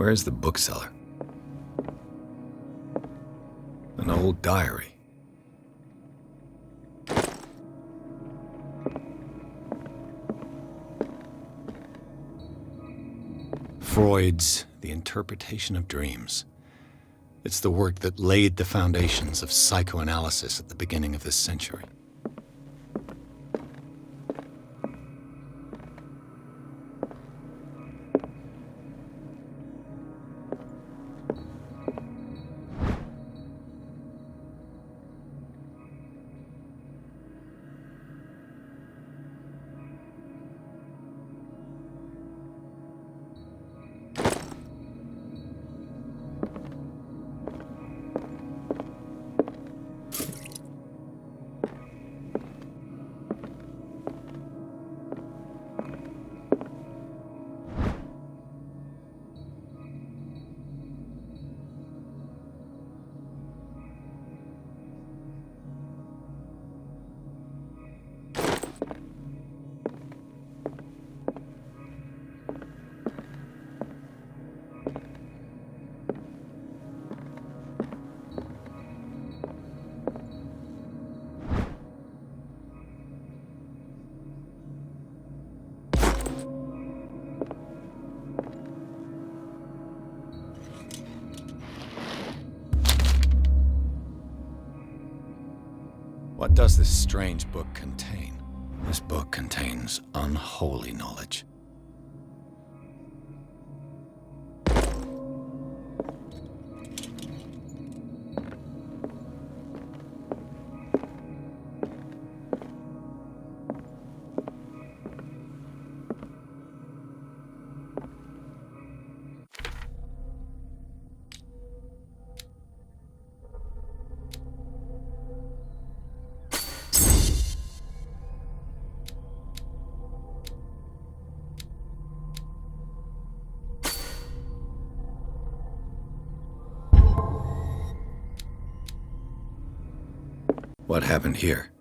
Where's the bookseller? An old diary. Freud's The Interpretation of Dreams. It's the work that laid the foundations of psychoanalysis at the beginning of this century. What does this strange book contain? This book contains unholy knowledge. What happened here?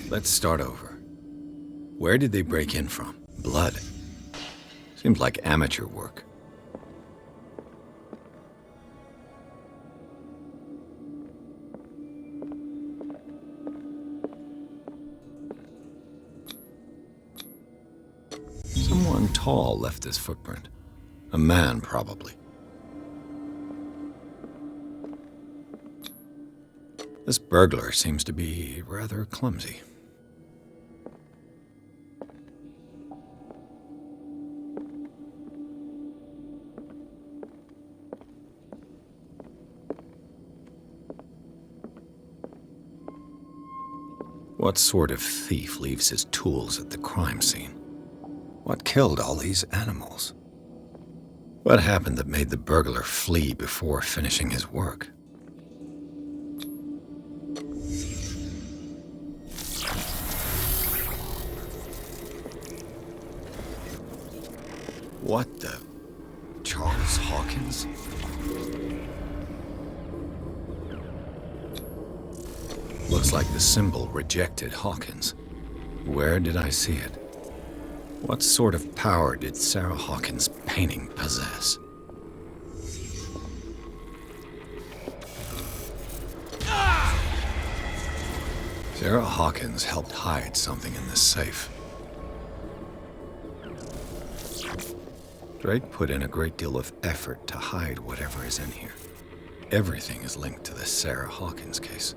Let's start over. Where did they break in from? Blood. Seems like amateur work. Someone tall left this footprint. A man, probably. This burglar seems to be rather clumsy. What sort of thief leaves his tools at the crime scene? What killed all these animals? What happened that made the burglar flee before finishing his work? What the? Charles Hawkins? Looks like the symbol rejected Hawkins. Where did I see it? What sort of power did Sarah Hawkins' painting possess? Sarah Hawkins helped hide something in this safe. Drake put in a great deal of effort to hide whatever is in here. Everything is linked to the Sarah Hawkins case.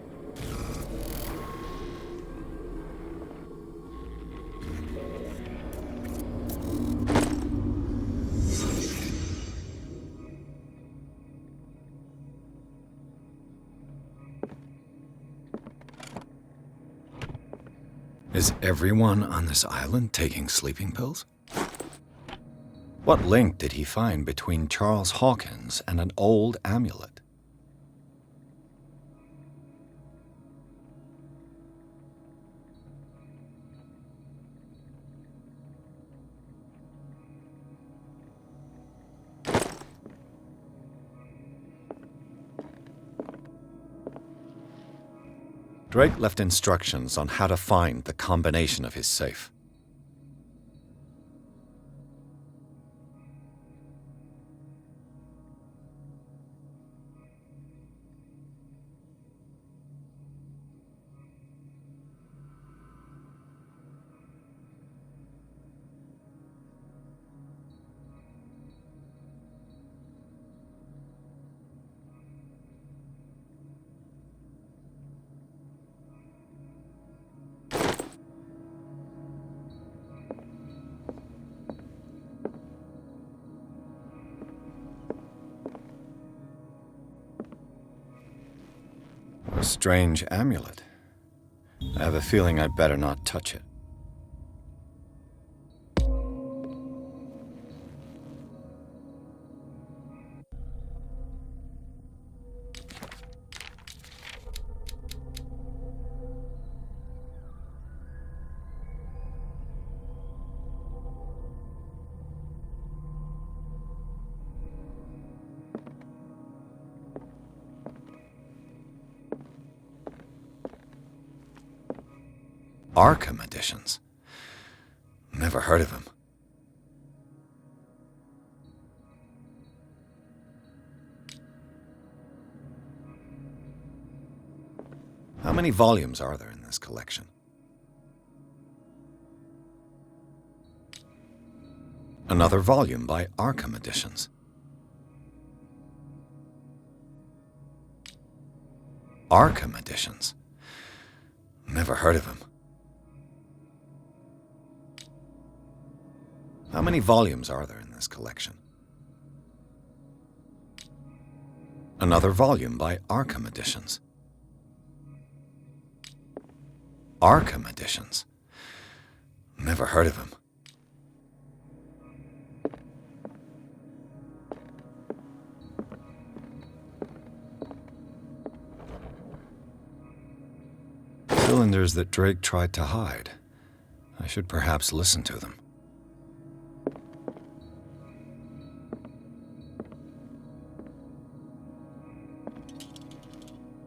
Is everyone on this island taking sleeping pills? What link did he find between Charles Hawkins and an old amulet? Drake left instructions on how to find the combination of his safe. A strange amulet. I have a feeling I'd better not touch it. Arkham editions. Never heard of him. How many volumes are there in this collection? Another volume by Arkham Editions. Arkham Editions. Never heard of him. How many volumes are there in this collection? Another volume by Arkham Editions. Arkham Editions. Never heard of him. Cylinders that Drake tried to hide. I should perhaps listen to them.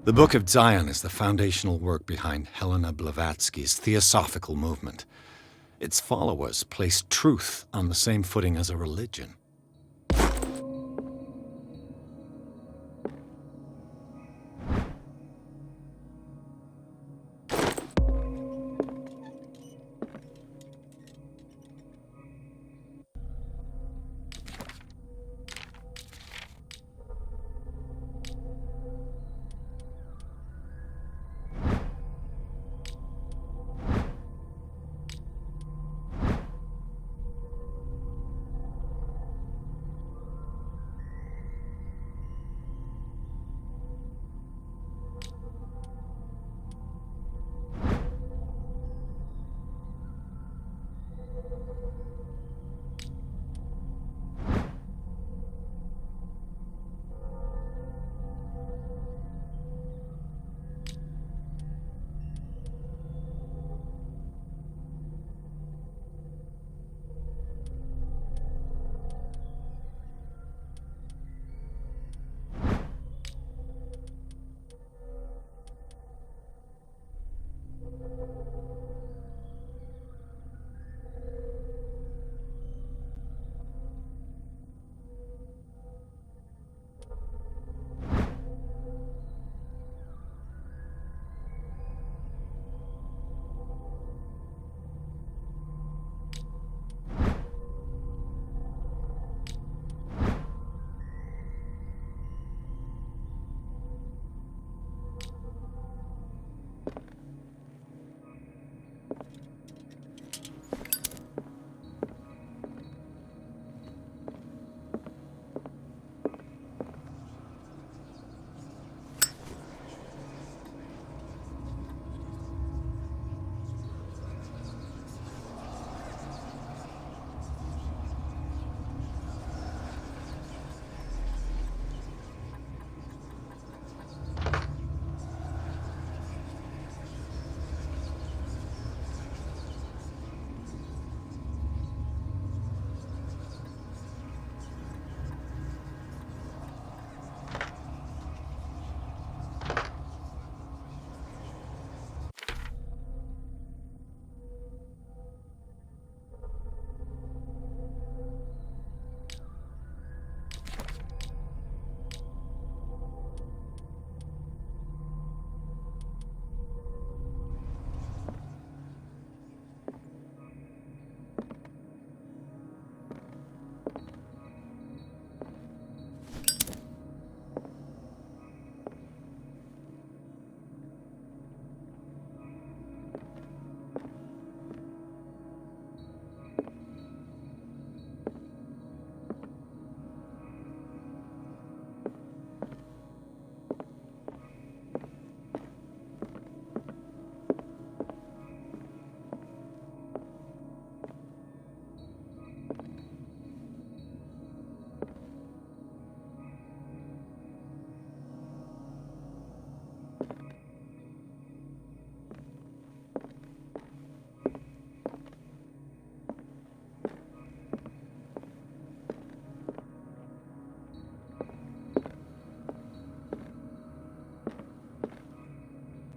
The Book of Zion is the foundational work behind Helena Blavatsky's Theosophical movement. Its followers place truth on the same footing as a religion.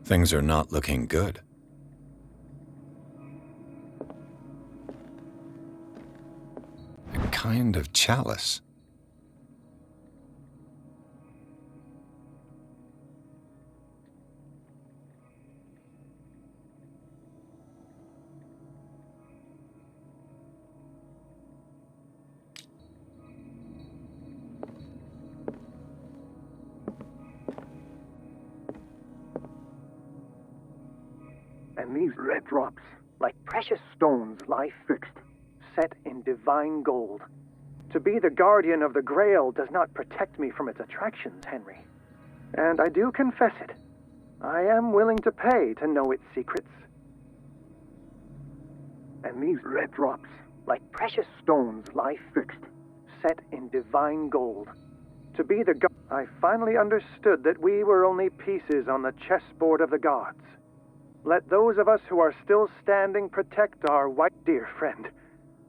Things are not looking good. A kind of chalice. And these red drops, like precious stones, lie fixed, set in divine gold. To be the guardian of the Grail does not protect me from its attractions, Henry. And I do confess it. I am willing to pay to know its secrets. And these red drops, like precious stones, lie fixed, set in divine gold. To be the I finally understood that we were only pieces on the chessboard of the gods. Let those of us who are still standing protect our white dear friend.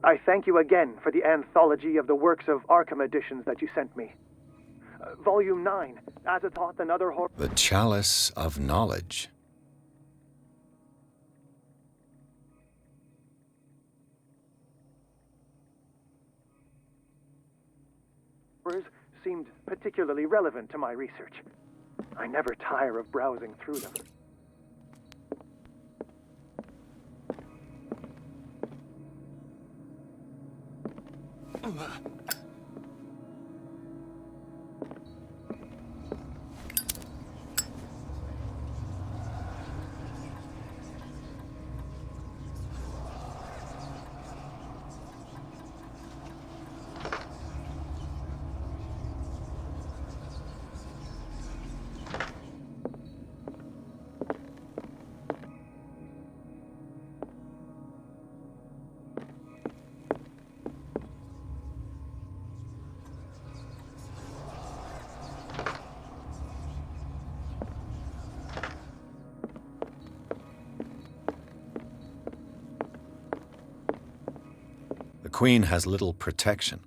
I thank you again for the anthology of the works of Arkham editions that you sent me. Volume 9, Azathoth and Other Horrors. The Chalice of Knowledge. Seemed particularly relevant to my research. I never tire of browsing through them. The Queen has little protection.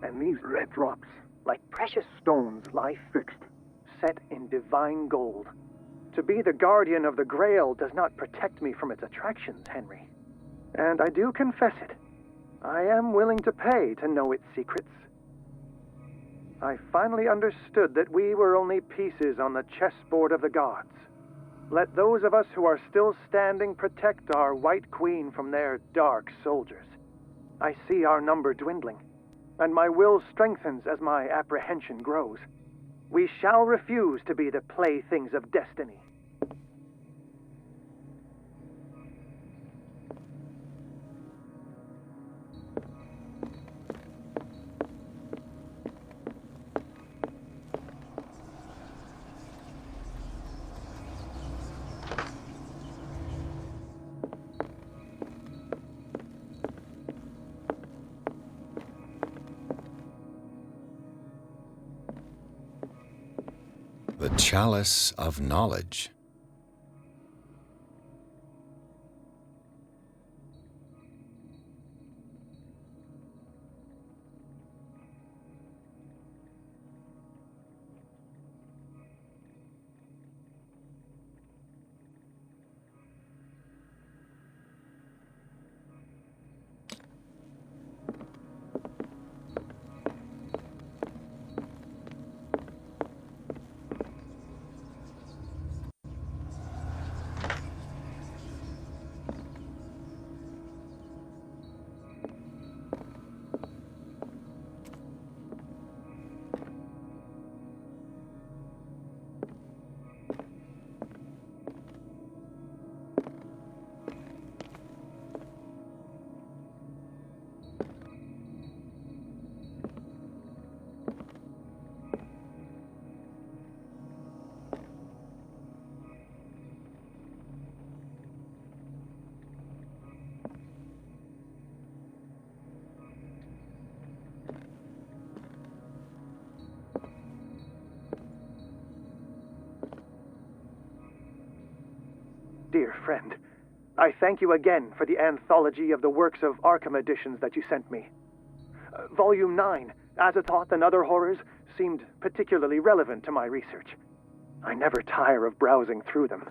And these red drops, like precious stones, lie fixed, set in divine gold. To be the guardian of the Grail does not protect me from its attractions, Henry. And I do confess it. I am willing to pay to know its secrets. I finally understood that we were only pieces on the chessboard of the gods. Let those of us who are still standing protect our White Queen from their dark soldiers. I see our number dwindling, and my will strengthens as my apprehension grows. We shall refuse to be the playthings of destiny. The Chalice of Knowledge. dear friend. I thank you again for the anthology of the works of Arkham editions that you sent me. Volume 9, Azathoth and Other Horrors, seemed particularly relevant to my research. I never tire of browsing through them.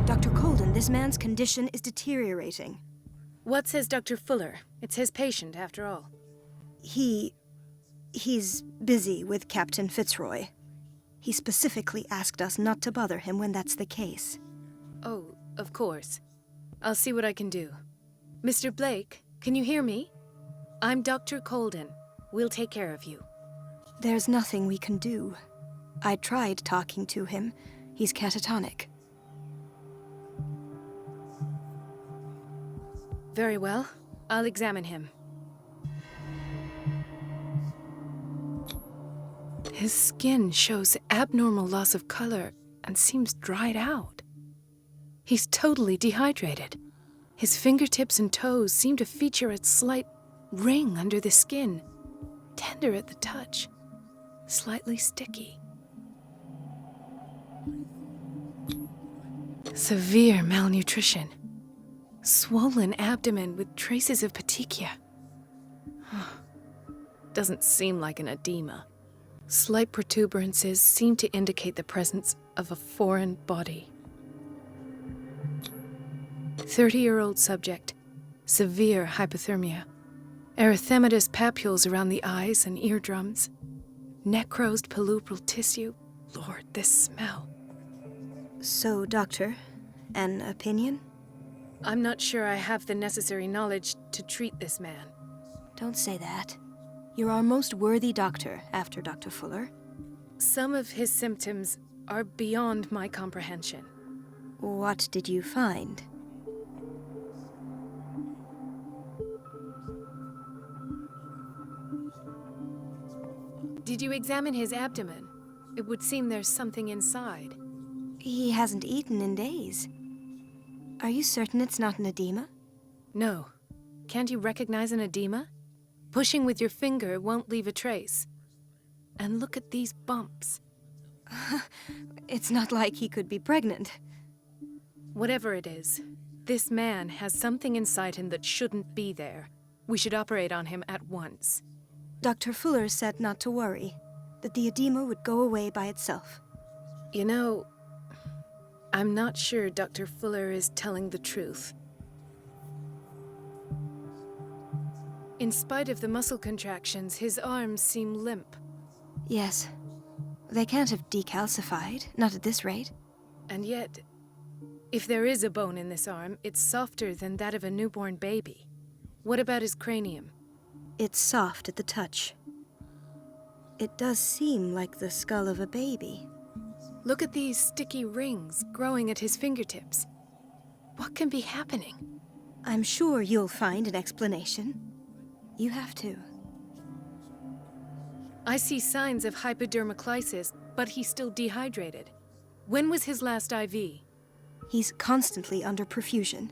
Dr. Colden, this man's condition is deteriorating. What says Dr. Fuller? It's his patient, after all. He's busy with Captain Fitzroy. He specifically asked us not to bother him when that's the case. Oh, of course. I'll see what I can do. Mr. Blake, can you hear me? I'm Dr. Colden. We'll take care of you. There's nothing we can do. I tried talking to him. He's catatonic. Very well. I'll examine him. His skin shows abnormal loss of color and seems dried out. He's totally dehydrated. His fingertips and toes seem to feature a slight ring under the skin, tender at the touch, slightly sticky. Severe malnutrition. Swollen abdomen with traces of petechia. Doesn't seem like an edema. Slight protuberances seem to indicate the presence of a foreign body. 30-year-old subject. Severe hypothermia. Erythematous papules around the eyes and eardrums. Necrosed palpebral tissue. Lord, this smell. So, Doctor, an opinion? I'm not sure I have the necessary knowledge to treat this man. Don't say that. You're our most worthy doctor after Dr. Fuller. Some of his symptoms are beyond my comprehension. What did you find? Did you examine his abdomen? It would seem there's something inside. He hasn't eaten in days. Are you certain it's not an edema? No. Can't you recognize an edema? Pushing with your finger won't leave a trace. And look at these bumps. It's not like he could be pregnant. Whatever it is, this man has something inside him that shouldn't be there. We should operate on him at once. Dr. Fuller said not to worry, that the edema would go away by itself. You know, I'm not sure Dr. Fuller is telling the truth. In spite of the muscle contractions, his arms seem limp. Yes. They can't have decalcified, not at this rate. And yet, if there is a bone in this arm, it's softer than that of a newborn baby. What about his cranium? It's soft at the touch. It does seem like the skull of a baby. Look at these sticky rings growing at his fingertips. What can be happening? I'm sure you'll find an explanation. You have to. I see signs of hypodermoclysis, but he's still dehydrated. When was his last IV? He's constantly under perfusion.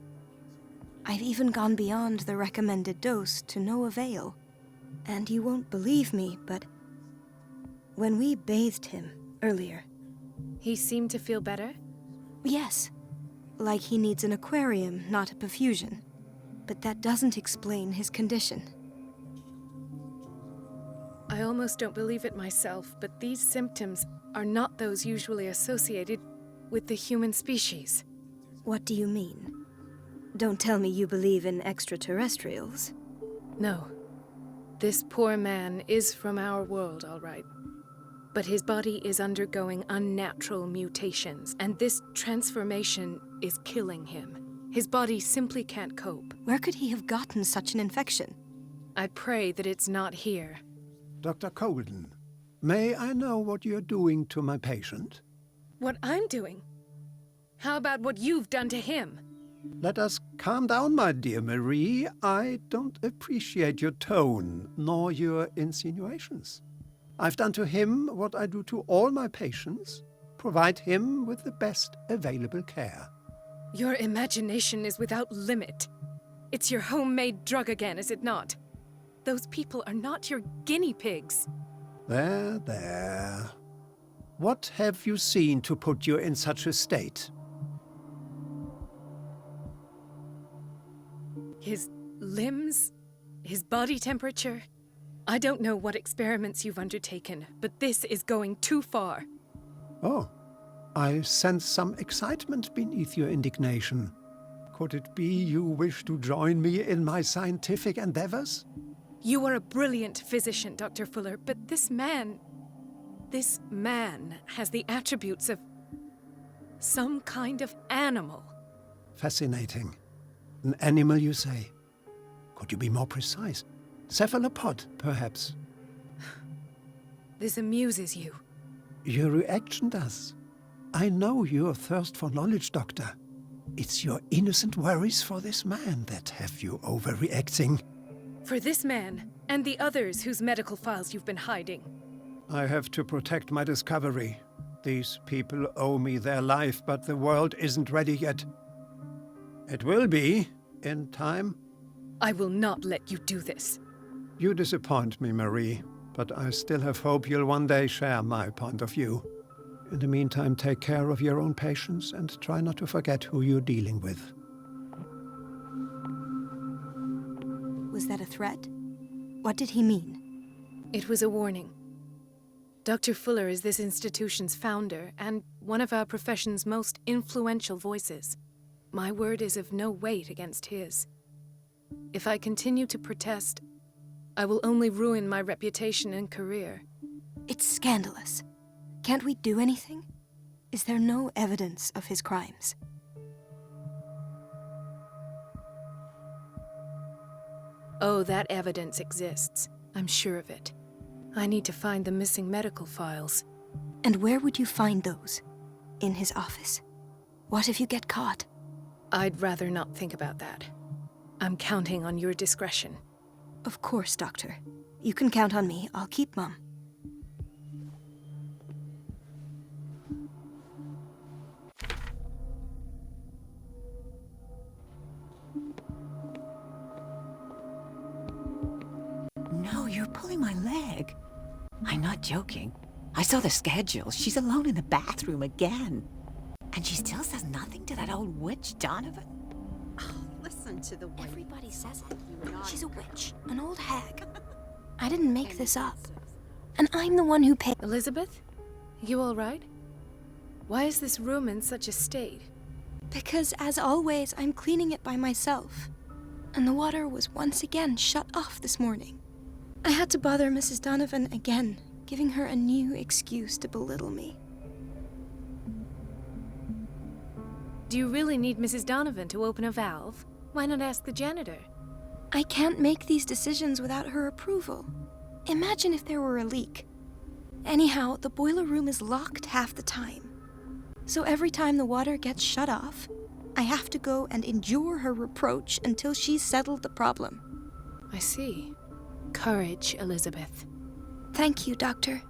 I've even gone beyond the recommended dose to no avail. And you won't believe me, but when we bathed him earlier... He seemed to feel better? Yes. Like he needs an aquarium, not a perfusion. But that doesn't explain his condition. I almost don't believe it myself, but these symptoms are not those usually associated with the human species. What do you mean? Don't tell me you believe in extraterrestrials. No. This poor man is from our world, all right. But his body is undergoing unnatural mutations, and this transformation is killing him. His body simply can't cope. Where could he have gotten such an infection? I pray that it's not here. Dr. Colden, may I know what you're doing to my patient? What I'm doing? How about what you've done to him? Let us calm down, my dear Marie. I don't appreciate your tone, nor your insinuations. I've done to him what I do to all my patients, provide him with the best available care. Your imagination is without limit. It's your homemade drug again, is it not? Those people are not your guinea pigs. There, there. What have you seen to put you in such a state? His limbs? His body temperature? I don't know what experiments you've undertaken, but this is going too far. Oh, I sense some excitement beneath your indignation. Could it be you wish to join me in my scientific endeavors? You are a brilliant physician, Dr. Fuller, but this man has the attributes of some kind of animal. Fascinating. An animal, you say? Could you be more precise? Cephalopod, perhaps? This amuses you. Your reaction does. I know your thirst for knowledge, Doctor. It's your innocent worries for this man that have you overreacting. For this man, and the others whose medical files you've been hiding. I have to protect my discovery. These people owe me their life, but the world isn't ready yet. It will be, in time. I will not let you do this. You disappoint me, Marie, but I still have hope you'll one day share my point of view. In the meantime, take care of your own patients and try not to forget who you're dealing with. Was that a threat? What did he mean? It was a warning. Dr. Fuller is this institution's founder and one of our profession's most influential voices. My word is of no weight against his. If I continue to protest, I will only ruin my reputation and career. It's scandalous. Can't we do anything? Is there no evidence of his crimes? Oh, that evidence exists. I'm sure of it. I need to find the missing medical files. And where would you find those? In his office? What if you get caught? I'd rather not think about that. I'm counting on your discretion. Of course, Doctor. You can count on me. I'll keep Mum. No, you're pulling my leg. I'm not joking. I saw the schedule. She's alone in the bathroom again. And she still says nothing to that old witch, Donovan. Oh, listen to the way Everybody says it. She's a witch, an old hag. I didn't make this up. And I'm the one who paid. Elizabeth? You all right? Why is this room in such a state? Because, as always, I'm cleaning it by myself. And the water was once again shut off this morning. I had to bother Mrs. Donovan again, giving her a new excuse to belittle me. Do you really need Mrs. Donovan to open a valve? Why not ask the janitor? I can't make these decisions without her approval. Imagine if there were a leak. Anyhow, the boiler room is locked half the time. So every time the water gets shut off, I have to go and endure her reproach until she's settled the problem. I see. Courage, Elizabeth. Thank you, Doctor.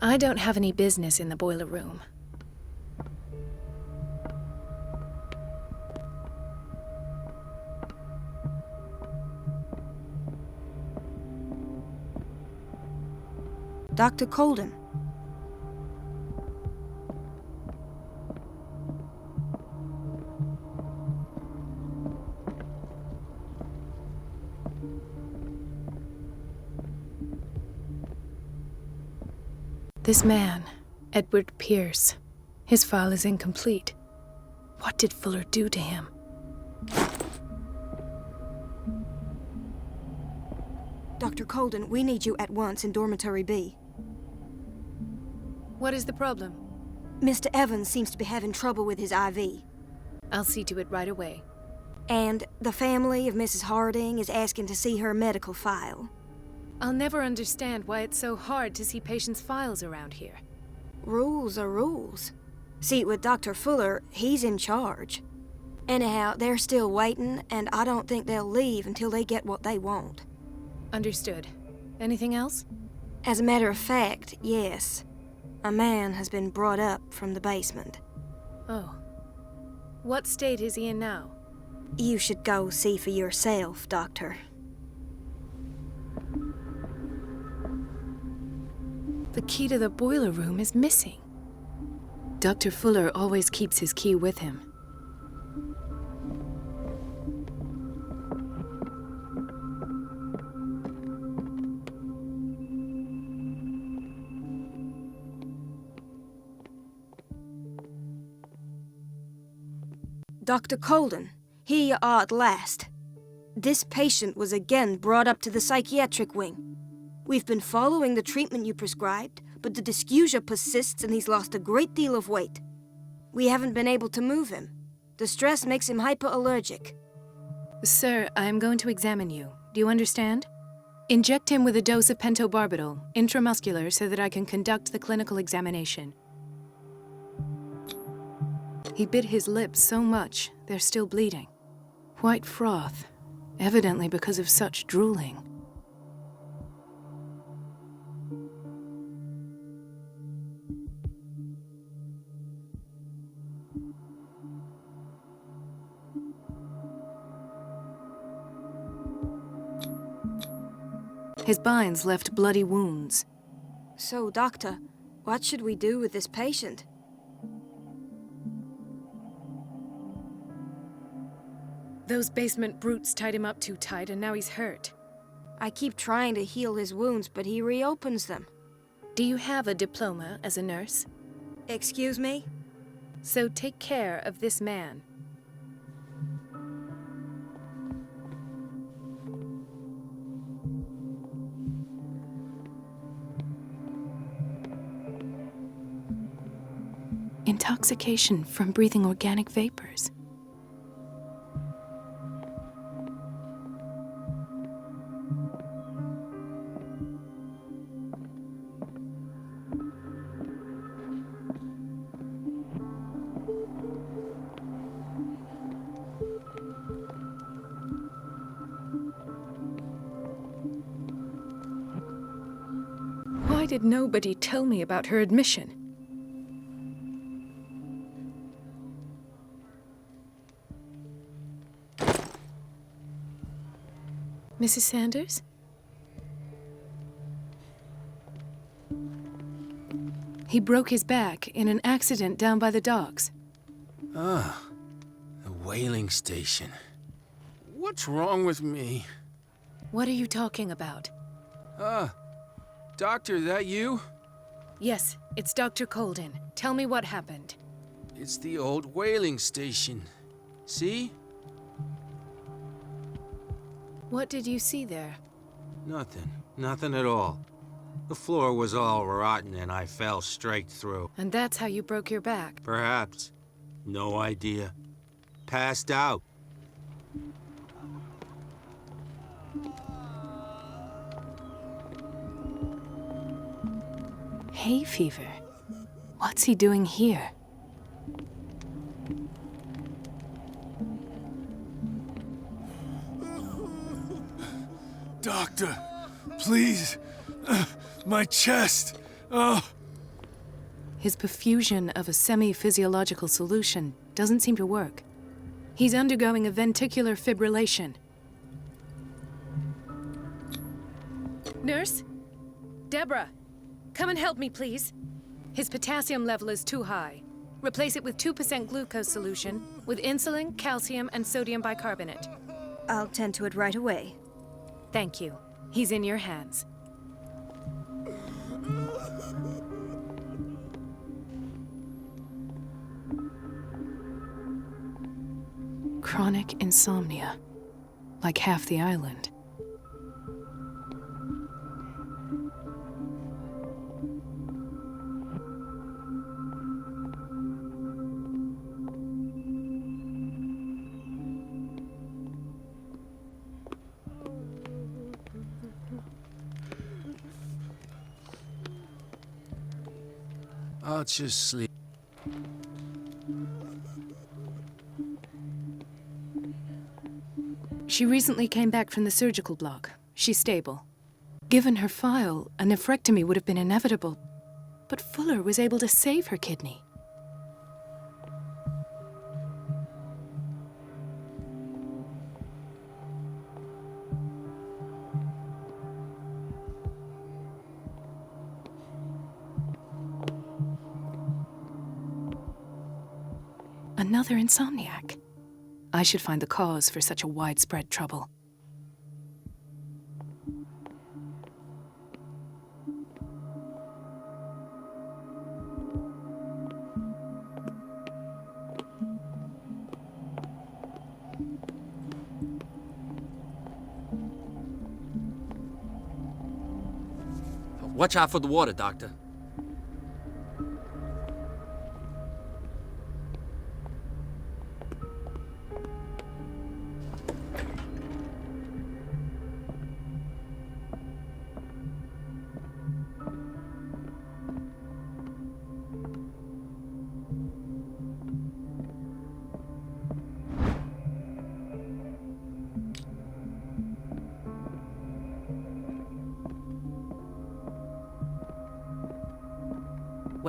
I don't have any business in the boiler room. Dr. Colden. This man, Edward Pierce, his file is incomplete. What did Fuller do to him? Dr. Colden, we need you at once in Dormitory B. What is the problem? Mr. Evans seems to be having trouble with his IV. I'll see to it right away. And the family of Mrs. Harding is asking to see her medical file. I'll never understand why it's so hard to see patients' files around here. Rules are rules. See, with Dr. Fuller, he's in charge. Anyhow, they're still waiting, and I don't think they'll leave until they get what they want. Understood. Anything else? As a matter of fact, yes. A man has been brought up from the basement. Oh. What state is he in now? You should go see for yourself, Doctor. The key to the boiler room is missing. Dr. Fuller always keeps his key with him. Dr. Colden, here you are at last. This patient was again brought up to the psychiatric wing. We've been following the treatment you prescribed, but the dysgeusia persists and he's lost a great deal of weight. We haven't been able to move him. The stress makes him hyperallergic. Sir, I am going to examine you. Do you understand? Inject him with a dose of pentobarbital, intramuscular, so that I can conduct the clinical examination. He bit his lips so much, they're still bleeding. White froth, evidently because of such drooling. His binds left bloody wounds. So, Doctor, what should we do with this patient? Those basement brutes tied him up too tight, and now he's hurt. I keep trying to heal his wounds, but he reopens them. Do you have a diploma as a nurse? Excuse me? So take care of this man. Intoxication from breathing organic vapors. Why did nobody tell me about her admission? Mrs. Sanders? He broke his back in an accident down by the docks. Ah, the whaling station. What's wrong with me? What are you talking about? Doctor, that you? Yes, it's Dr. Colden. Tell me what happened. It's the old whaling station. See? What did you see there? Nothing. Nothing at all. The floor was all rotten and I fell straight through. And that's how you broke your back? Perhaps. No idea. Passed out. Hay fever? What's he doing here? Doctor, please. My chest. Oh. His perfusion of a semi-physiological solution doesn't seem to work. He's undergoing a ventricular fibrillation. Nurse? Deborah, come and help me, please. His potassium level is too high. Replace it with 2% glucose solution with insulin, calcium, and sodium bicarbonate. I'll tend to it right away. Thank you. He's in your hands. Chronic insomnia, like half the island. I'll just sleep. She recently came back from the surgical block. She's stable. Given her file, a nephrectomy would have been inevitable. But Fuller was able to save her kidney. Another insomniac. I should find the cause for such a widespread trouble. Watch out for the water, Doctor.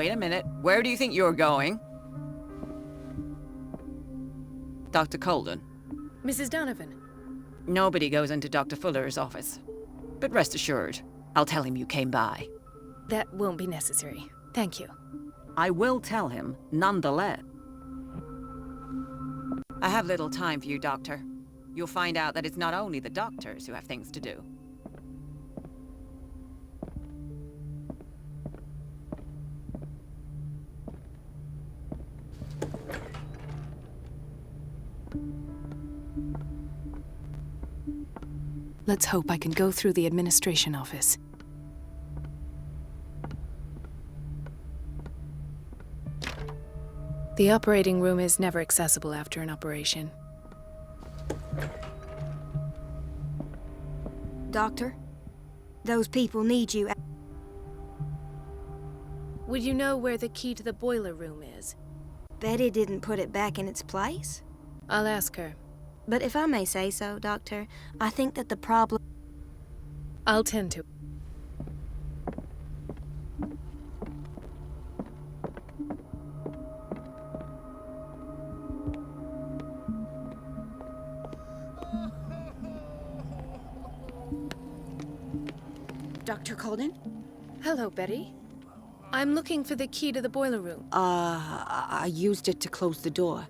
Wait a minute. Where do you think you're going? Dr. Colden. Mrs. Donovan. Nobody goes into Dr. Fuller's office. But rest assured, I'll tell him you came by. That won't be necessary. Thank you. I will tell him, nonetheless. I have little time for you, Doctor. You'll find out that it's not only the doctors who have things to do. Let's hope I can go through the administration office. The operating room is never accessible after an operation. Doctor, those people need you. Would you know where the key to the boiler room is? Betty didn't put it back in its place. I'll ask her. But if I may say so, Doctor, I think that the problem... I'll tend to. Dr. Colden? Hello, Betty. I'm looking for the key to the boiler room. I used it to close the door.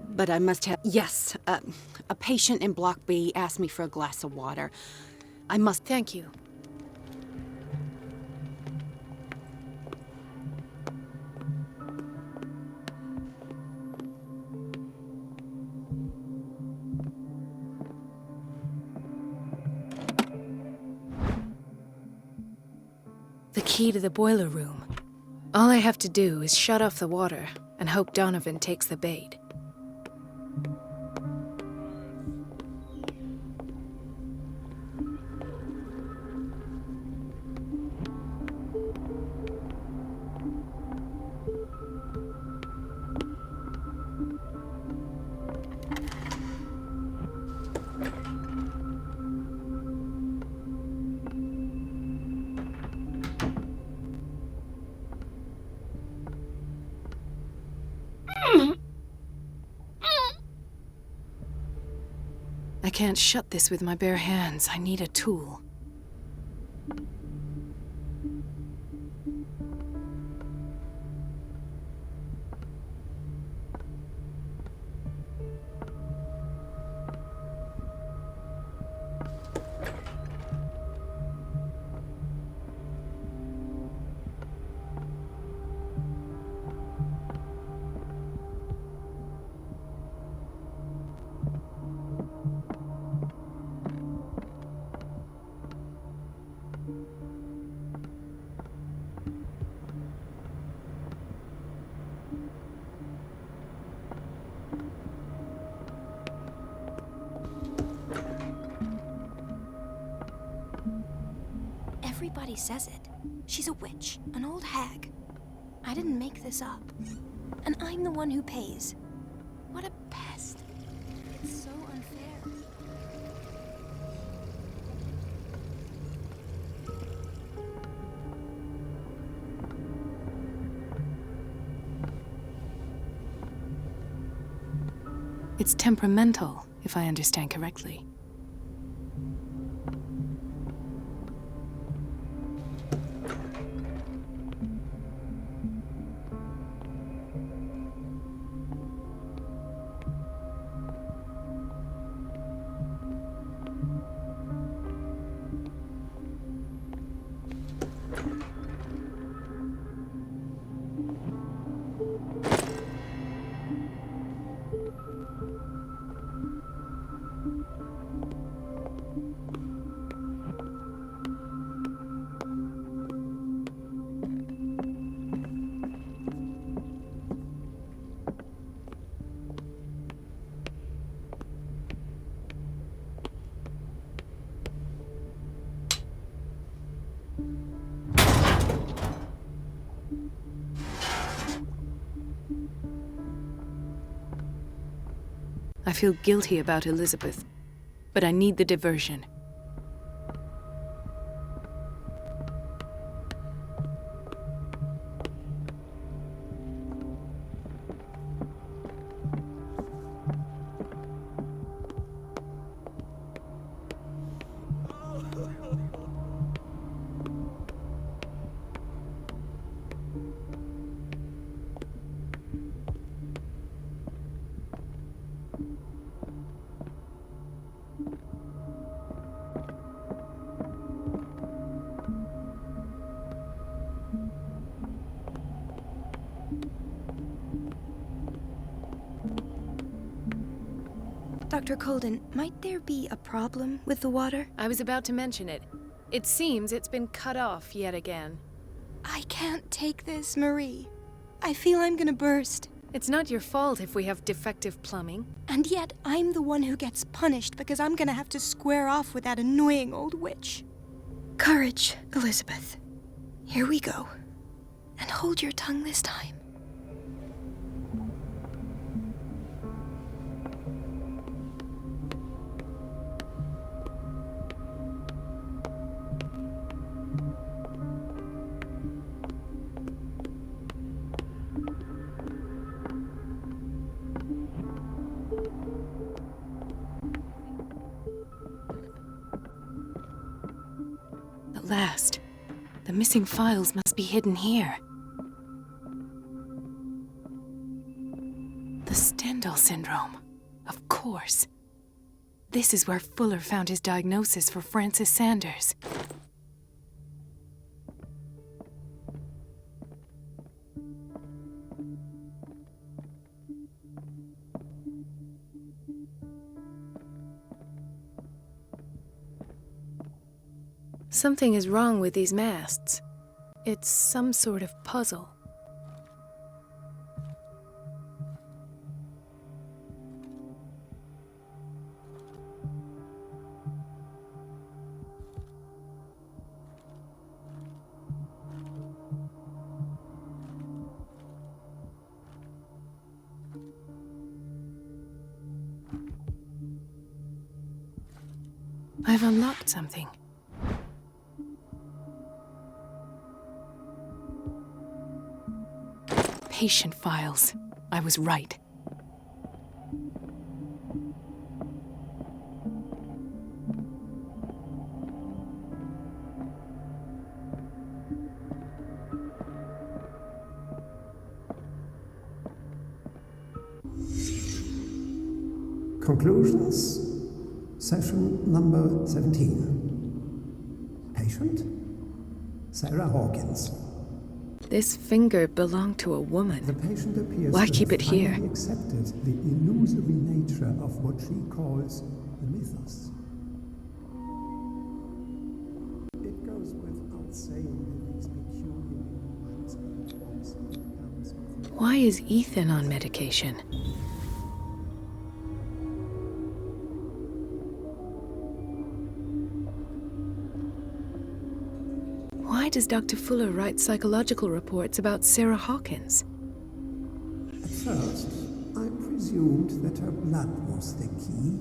But I must have... Yes, a patient in Block B asked me for a glass of water. I must... Thank you. The key to the boiler room. All I have to do is shut off the water and hope Donovan takes the bait. I can't shut this with my bare hands. I need a tool. Everybody says it. She's a witch, an old hag. I didn't make this up. And I'm the one who pays. What a pest. It's so unfair. It's temperamental, if I understand correctly. I feel guilty about Elizabeth, but I need the diversion. Dr. Colden, might there be a problem with the water? I was about to mention it. It seems it's been cut off yet again. I can't take this, Marie. I feel I'm gonna burst. It's not your fault if we have defective plumbing. And yet, I'm the one who gets punished because I'm gonna have to square off with that annoying old witch. Courage, Elizabeth. Here we go. And hold your tongue this time. At last, the missing files must be hidden here. The Stendhal syndrome. Of course. This is where Fuller found his diagnosis for Francis Sanders. Something is wrong with these masts. It's some sort of puzzle. I've unlocked something. Patient files. I was right. Conclusions. Session number 17. Patient? Sarah Hawkins. This finger belonged to a woman. The patient appears Why to keep have it here? finally accepted the illusory nature of what she calls the mythos. It goes without saying that these peculiar illusions comes with... Why is Ethan on medication? Why does Dr. Fuller write psychological reports about Sarah Hawkins? At first, I presumed that her blood was the key.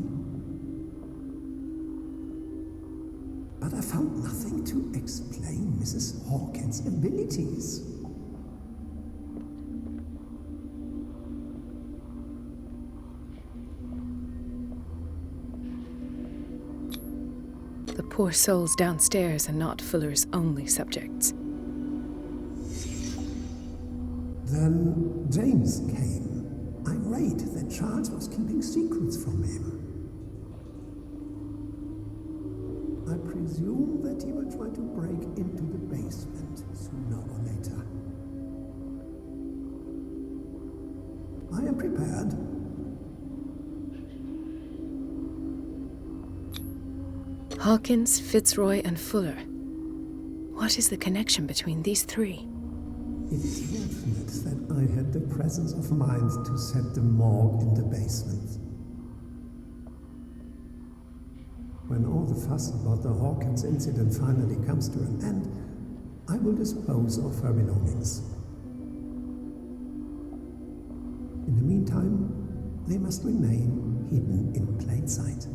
But I found nothing to explain Mrs. Hawkins' abilities. The poor souls downstairs are not Fuller's only subjects. Then James came, irate that Charles was keeping secrets from him. I presume that he will try to break into the basement sooner or later. I am prepared. Hawkins, Fitzroy, and Fuller. What is the connection between these three? It is fortunate that I had the presence of mind to set the morgue in the basement. When all the fuss about the Hawkins incident finally comes to an end, I will dispose of her belongings. In the meantime, they must remain hidden in plain sight.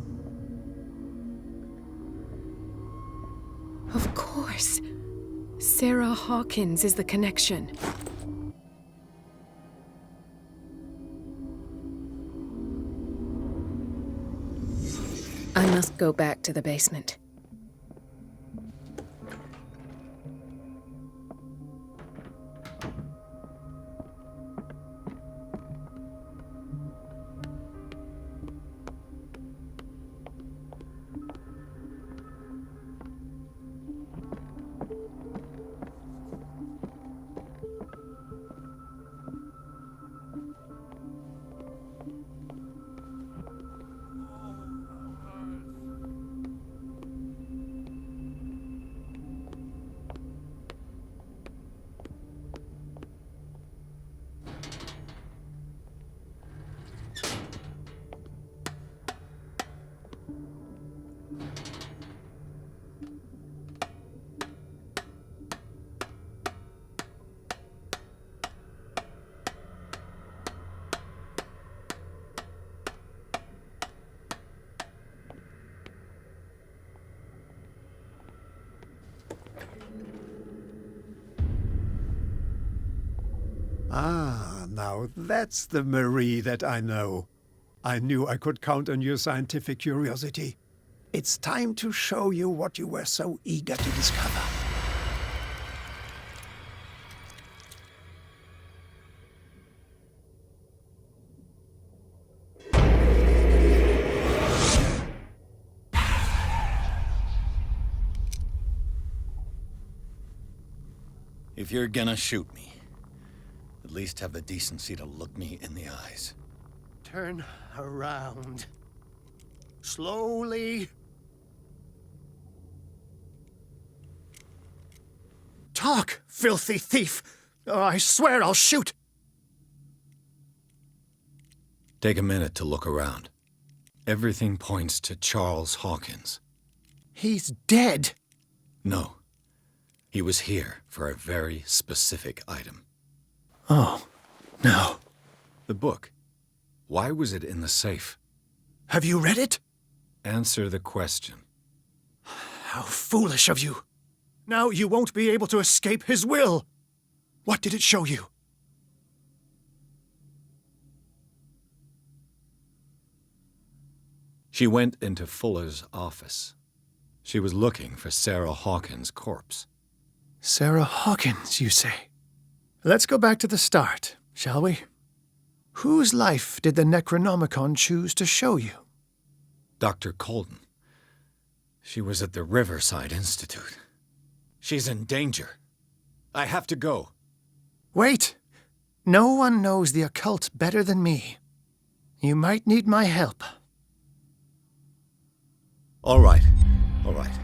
Of course. Sarah Hawkins is the connection. I must go back to the basement. now that's the Marie that I know. I knew I could count on your scientific curiosity. It's time to show you what you were so eager to discover. If you're gonna shoot me, at least have the decency to look me in the eyes. Turn around. Slowly. Talk, filthy thief! I swear I'll shoot! Take a minute to look around. Everything points to Charles Hawkins. He's dead! No. He was here for a very specific item. Oh, no. The book. Why was it in the safe? Have you read it? Answer the question. How foolish of you! Now you won't be able to escape his will! What did it show you? She went into Fuller's office. She was looking for Sarah Hawkins' corpse. Sarah Hawkins, you say? Let's go back to the start, shall we? Whose life did the Necronomicon choose to show you? Dr. Colden. She was at the Riverside Institute. She's in danger. I have to go. Wait! No one knows the occult better than me. You might need my help. All right. All right.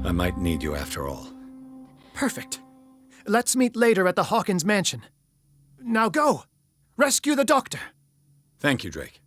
I might need you after all. Perfect. Let's meet later at the Hawkins mansion. Now go! Rescue the doctor! Thank you, Drake.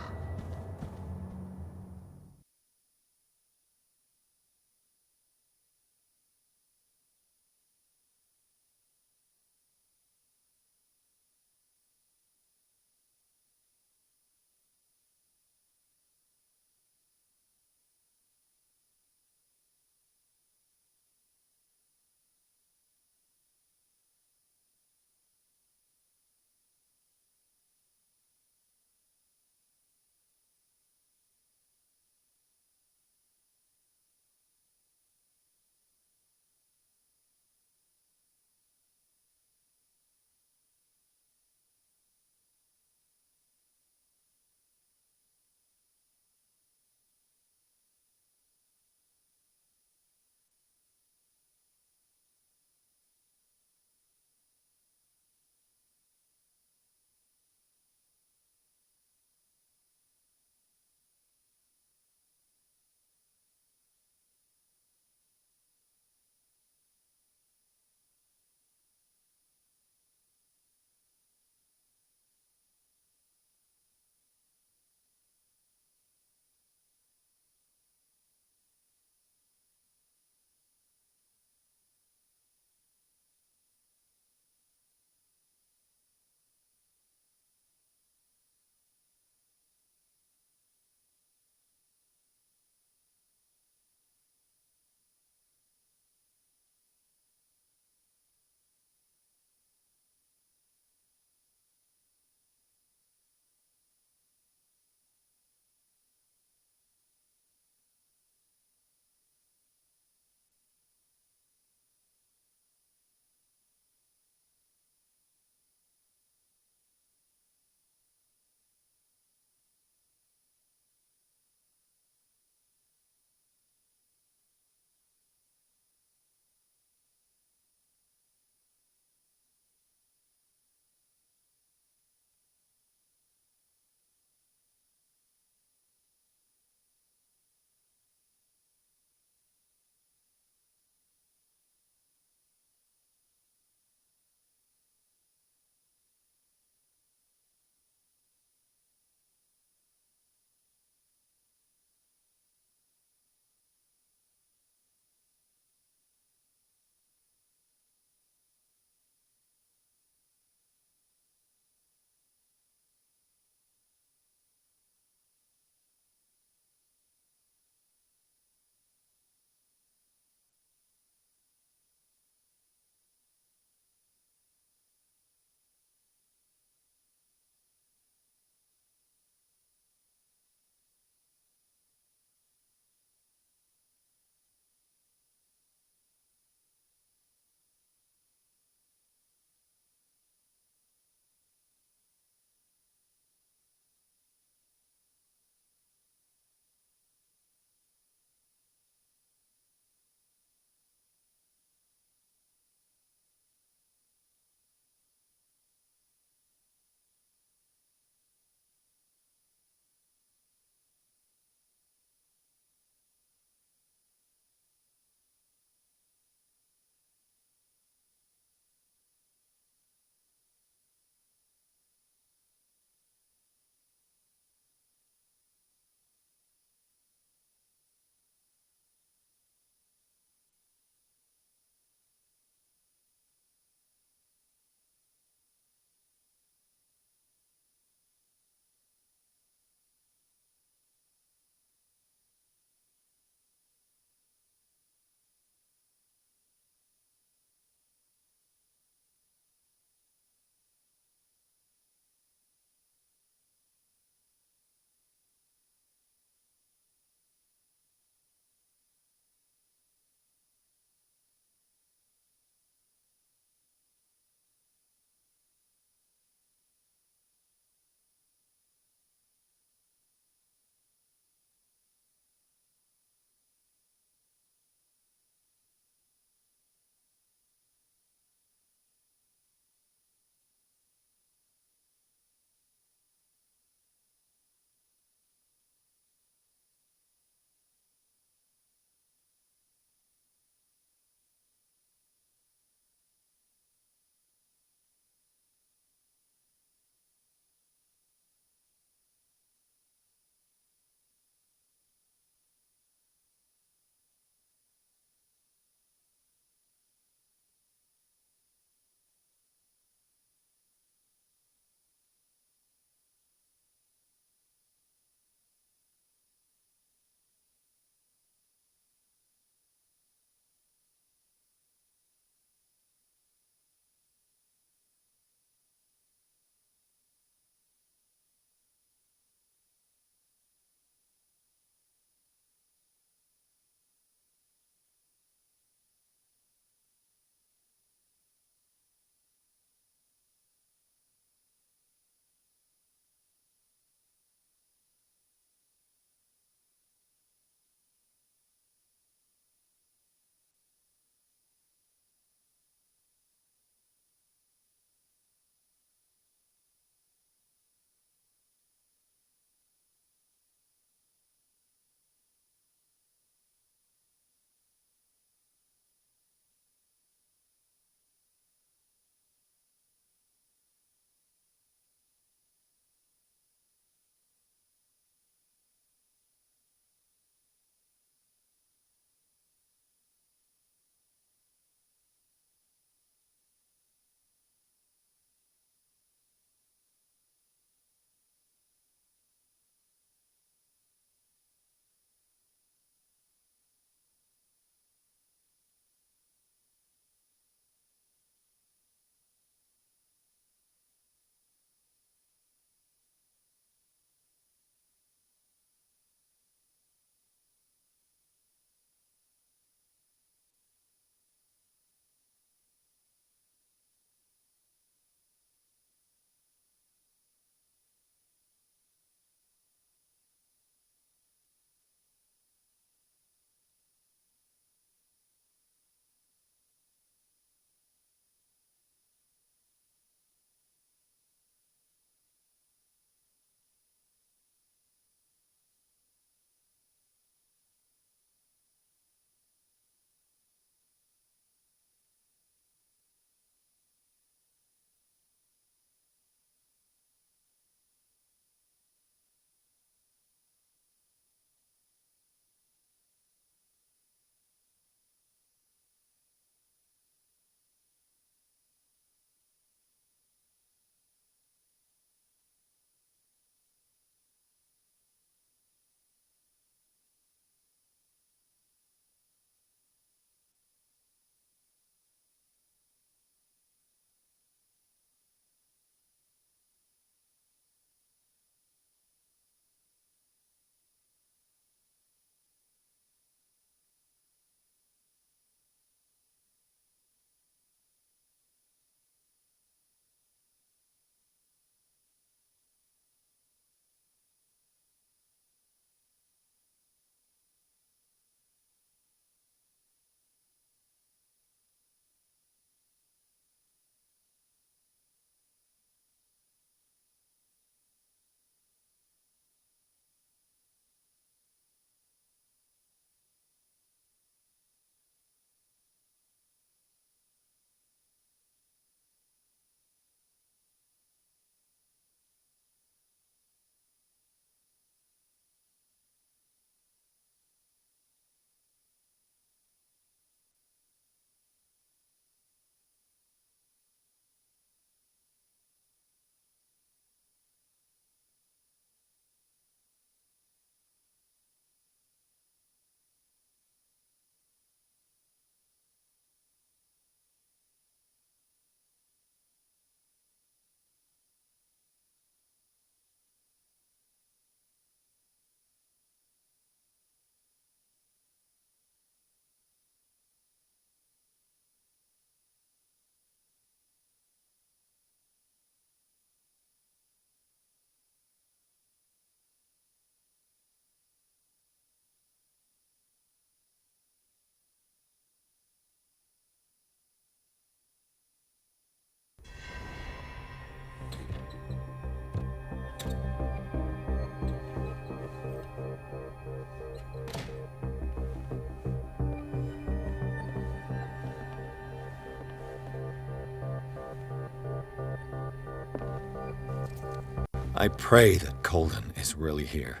I pray that Colden is really here.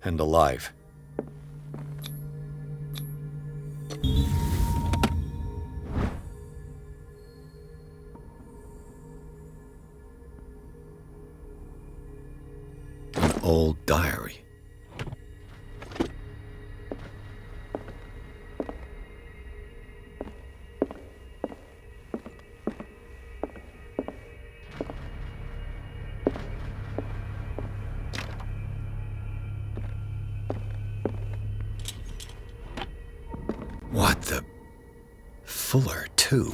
And alive. An old diary. What the... Fuller, too.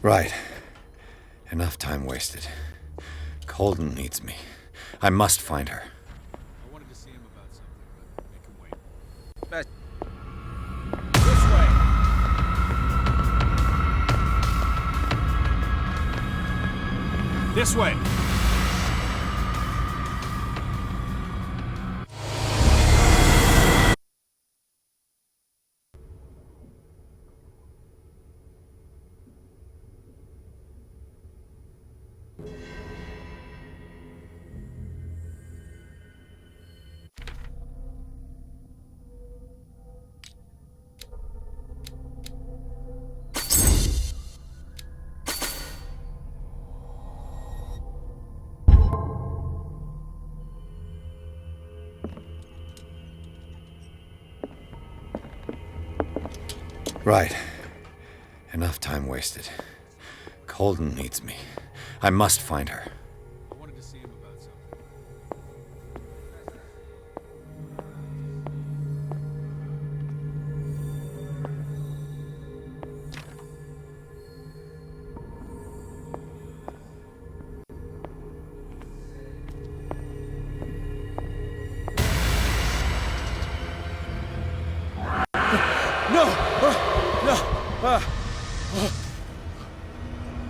Right. Enough time wasted. Colden needs me. I must find her. I wanted to see him about something, but make him wait. This way! Right. Enough time wasted. Colden needs me. I must find her. I wanted to see him about something.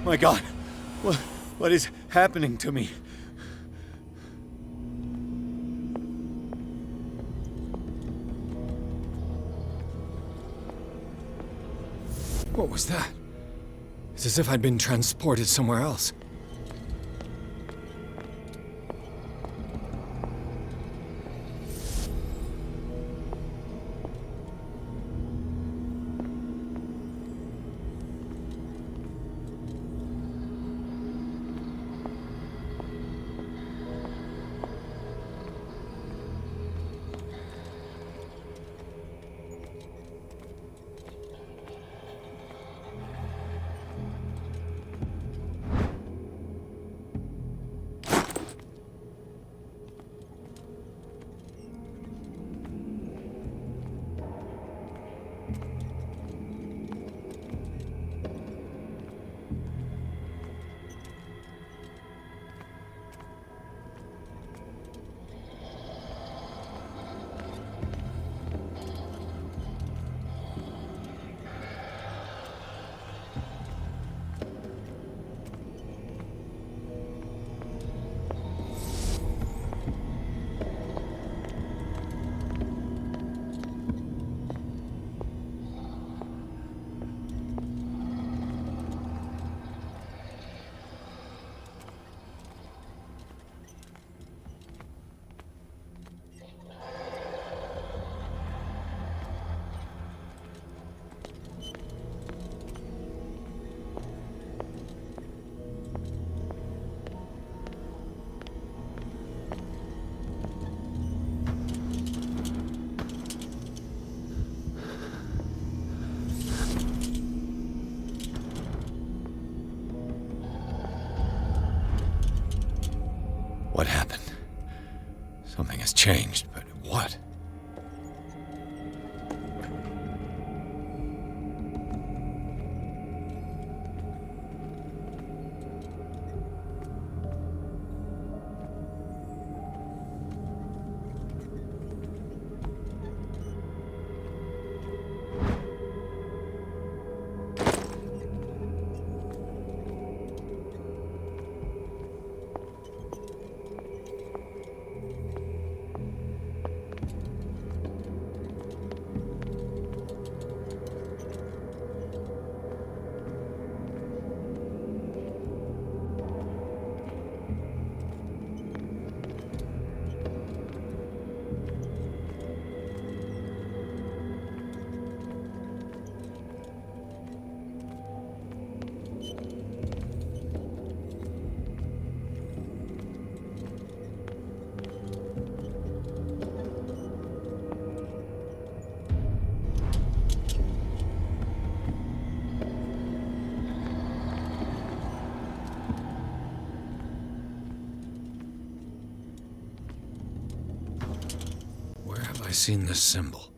My God, what is happening to me? What was that? It's as if I'd been transported somewhere else. What happened? Something has changed, but what? Where have I seen this symbol?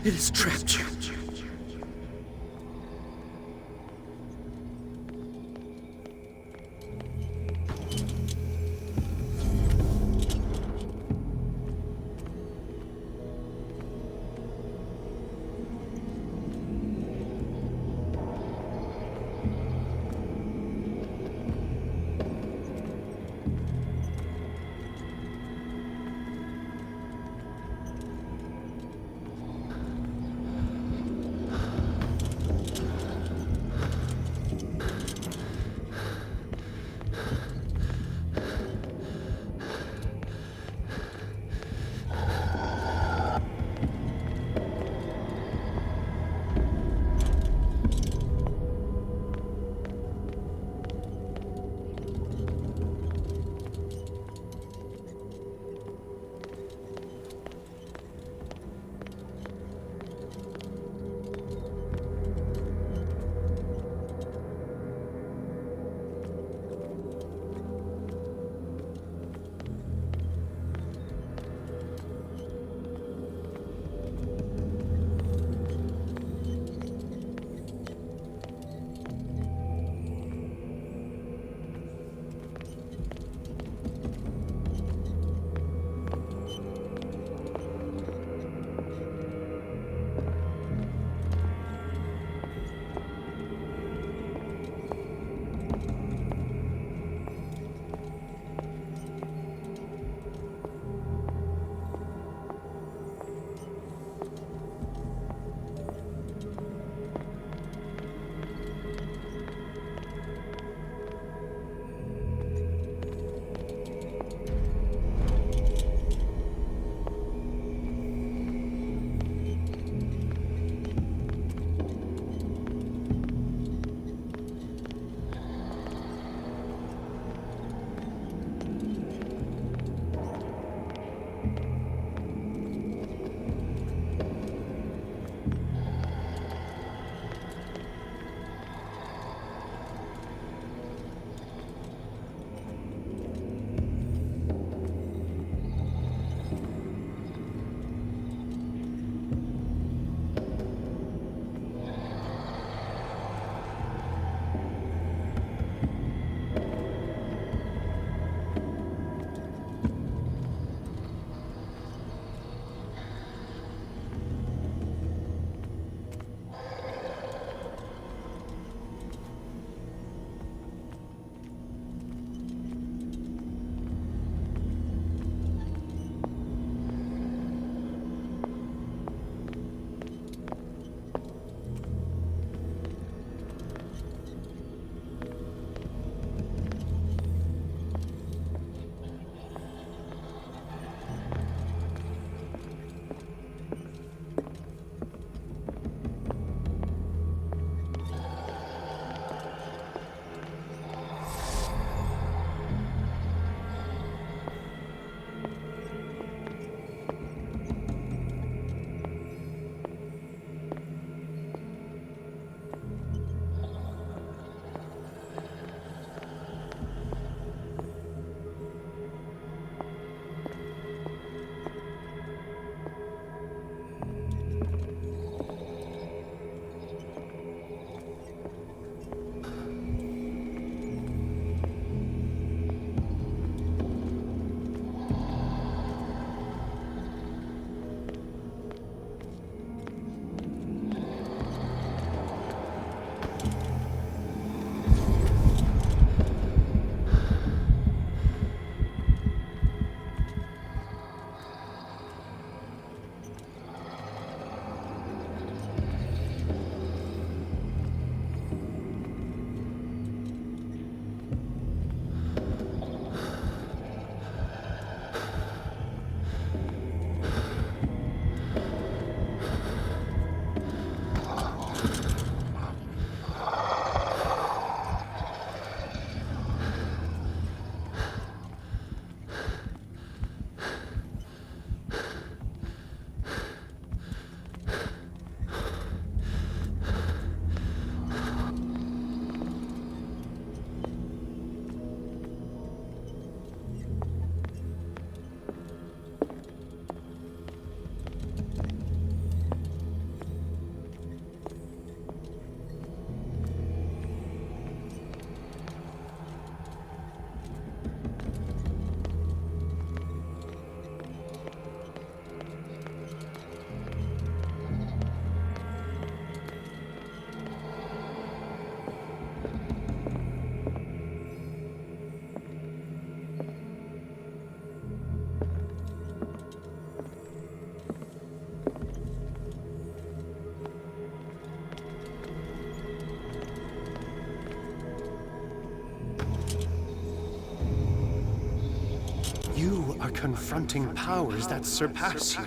It has trapped you. You are confronting powers that surpass you.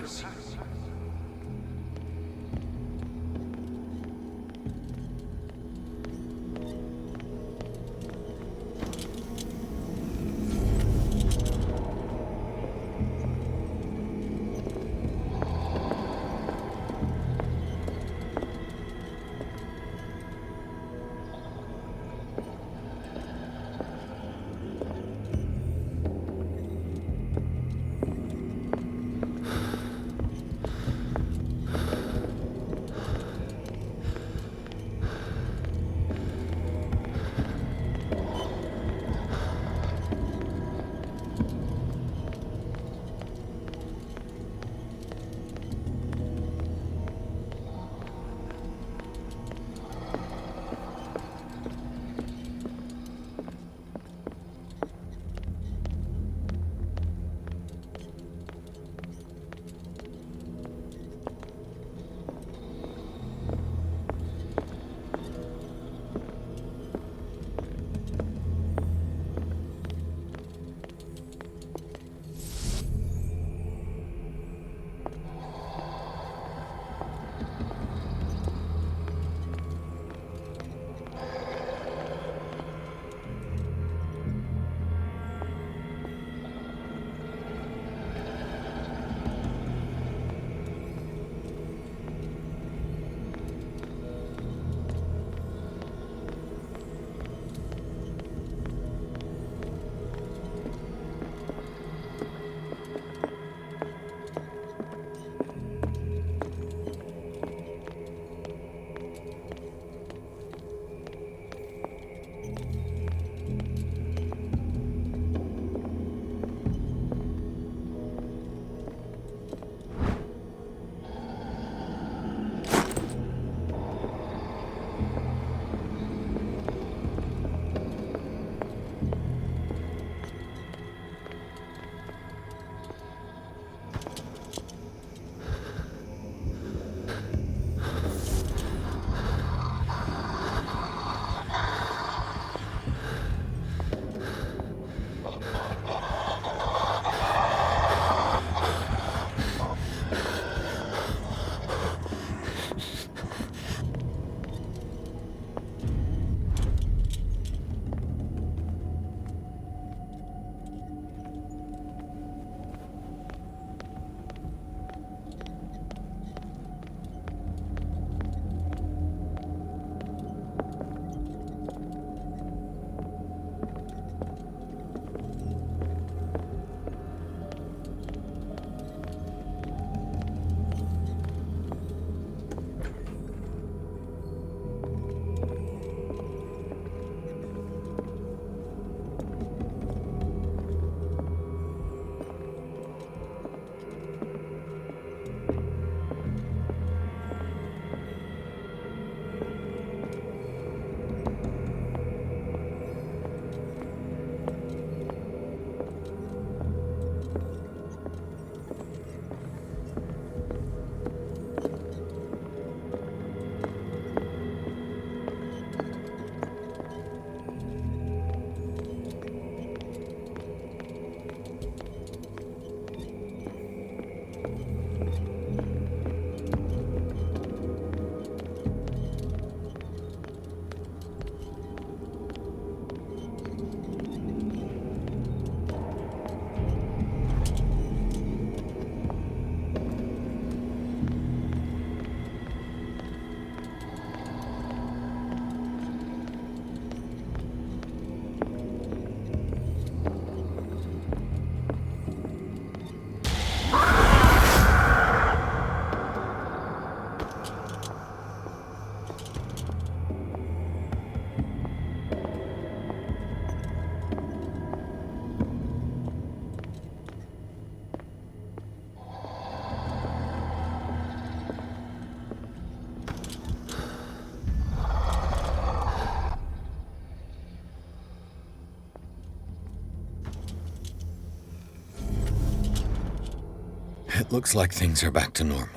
It looks like things are back to normal.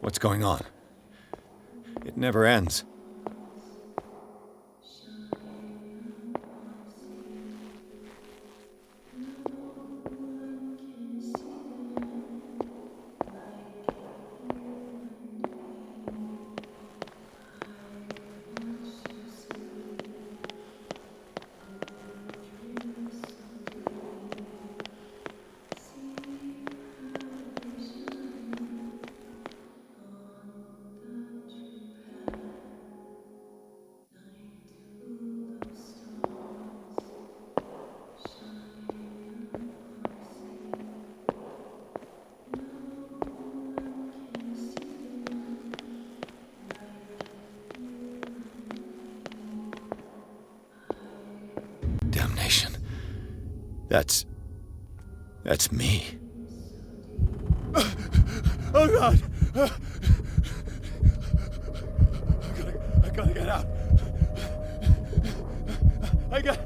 What's going on? It never ends. Damnation. That's me. Oh, God! I gotta get out. I got...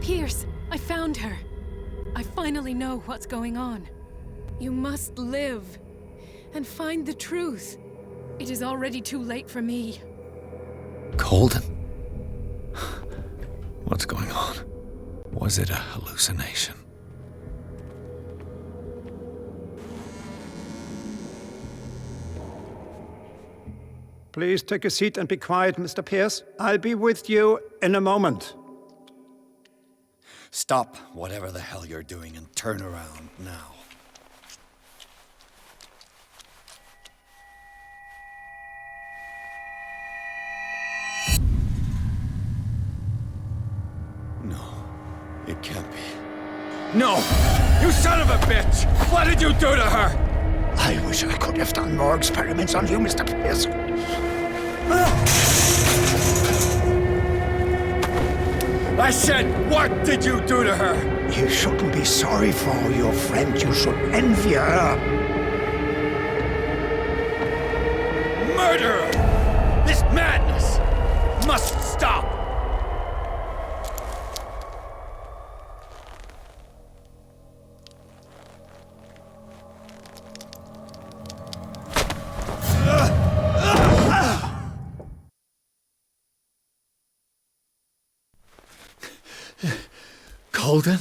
Pierce, I found her. I finally know what's going on. You must live and find the truth. It is already too late for me. Colden? What's going on? Was it a hallucination? Please take a seat and be quiet, Mr. Pierce. I'll be with you in a moment. Stop whatever the hell you're doing and turn around now. No, it can't be. No! You son of a bitch! What did you do to her? I wish I could have done more experiments on you, Mr. Pierce. I said, what did you do to her? You shouldn't be sorry for your friend. You should envy her. Murderer! This madness must stop! Colden?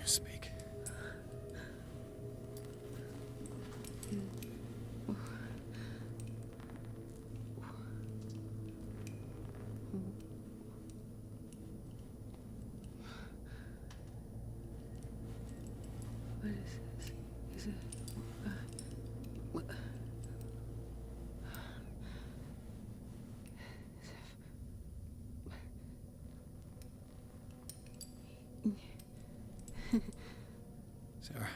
you speak. What is this? Is it... what? Sarah.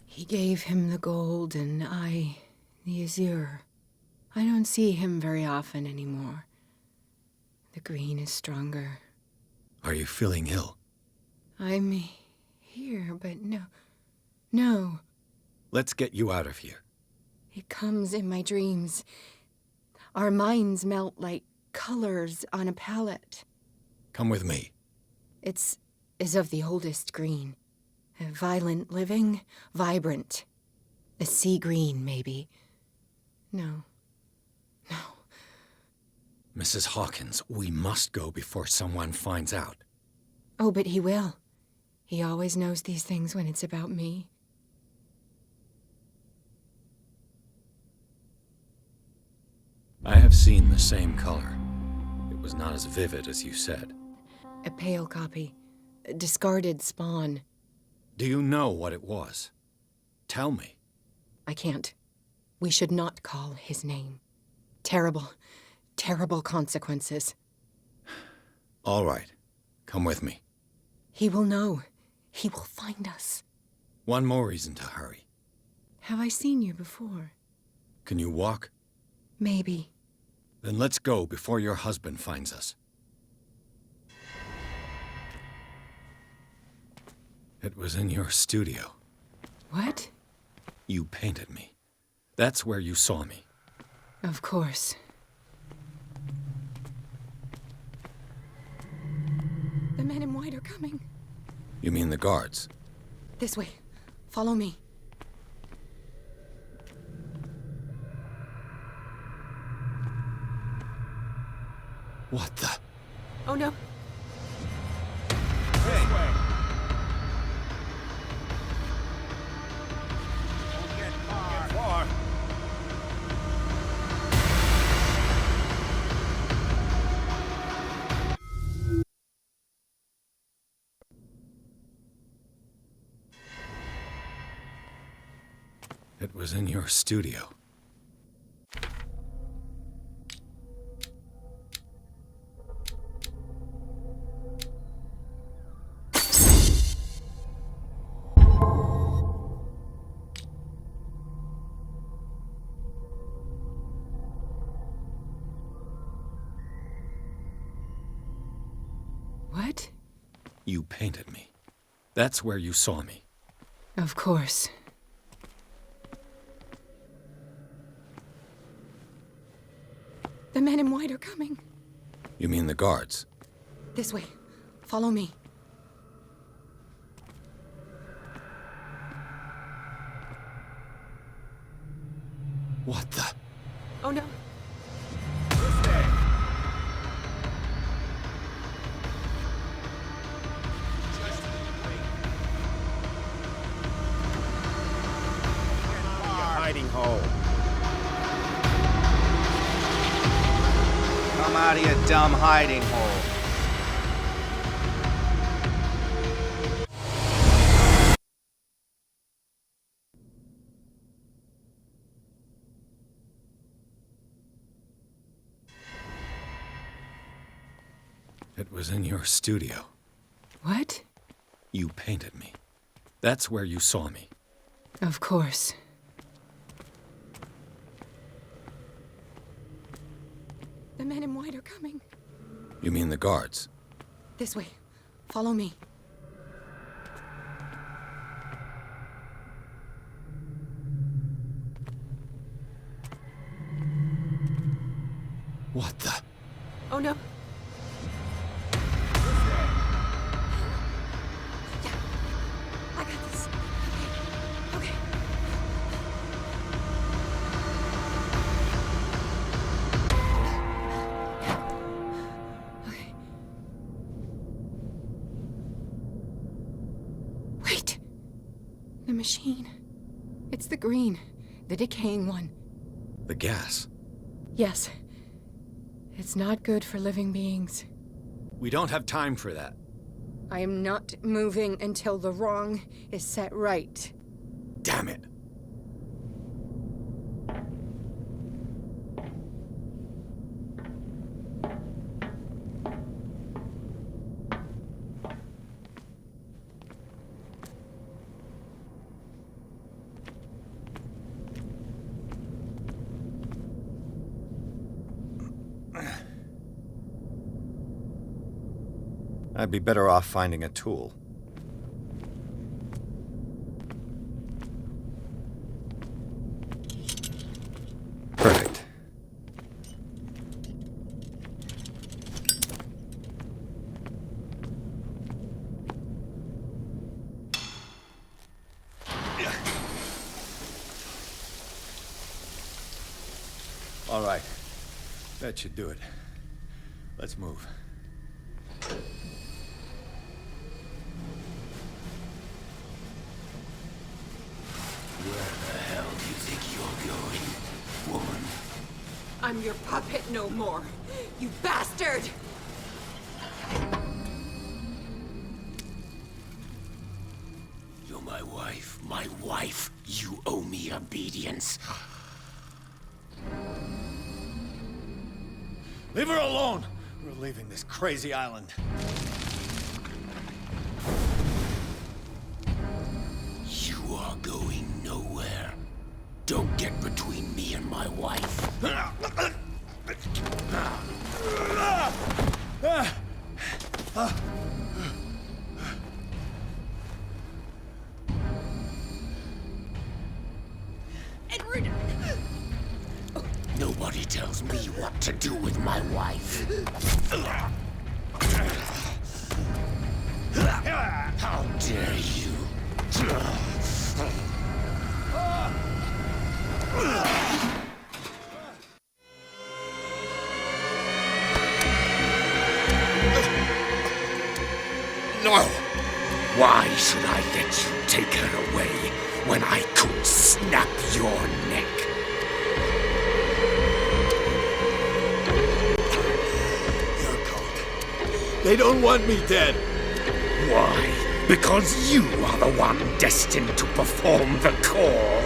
He gave him the gold and I the azure. I don't see him very often anymore. The green is stronger. Are you feeling ill? I'm here, but no. Let's get you out of here. It comes in my dreams. Our minds melt like colors on a palette. Come with me. It's of the oldest green. Violent living, vibrant. A sea green, maybe. No. Mrs. Hawkins, we must go before someone finds out. Oh, but he will. He always knows these things when it's about me. I have seen the same color. It was not as vivid as you said. A pale copy. A discarded spawn. Do you know what it was? Tell me. I can't. We should not call his name. Terrible consequences. All right. Come with me. He will know. He will find us. One more reason to hurry. Have I seen you before? Can you walk? Maybe. Then let's go before your husband finds us. It was in your studio. What? You painted me. That's where you saw me. Of course. The men in white are coming. You mean the guards? This way. Follow me. What the? Oh no. It was in your studio. What? You painted me. That's where you saw me. Of course. The men in white are coming. You mean the guards? This way. Follow me. What the? Oh no. Hiding hole. Come out of your dumb hiding hole. It was in your studio. What? You painted me. That's where you saw me. Of course. The men in white are coming. You mean the guards? This way. Follow me. What the? Oh no. Yeah. I got this. Okay. The machine. It's the green. The decaying one. The gas. Yes. It's not good for living beings. We don't have time for that. I am not moving until the wrong is set right. Damn it. I'd be better off finding a tool. Perfect. All right. That should do it. Let's move. I'm your puppet no more, you bastard! You're my wife. My wife. You owe me obedience. Leave her alone! We're leaving this crazy island. You are going nowhere. Don't get between me and my wife. Edward! Nobody tells me what to do with my wife. How dare you? No! Why should I let you take her away when I could snap your neck? You're cold. They don't want me dead. Why? Because you are the one destined to perform the call.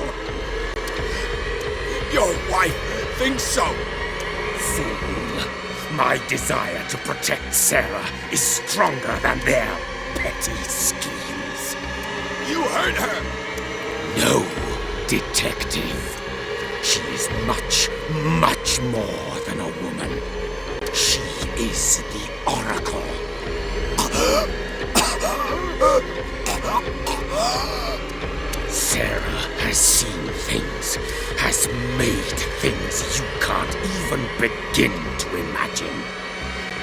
Your wife thinks so. Fool. My desire to protect Sarah is stronger than their petty schemes. You hurt her. No, detective. She is much, much more than a woman. She is the Oracle. Sarah has seen things, has made things you can't even begin to imagine.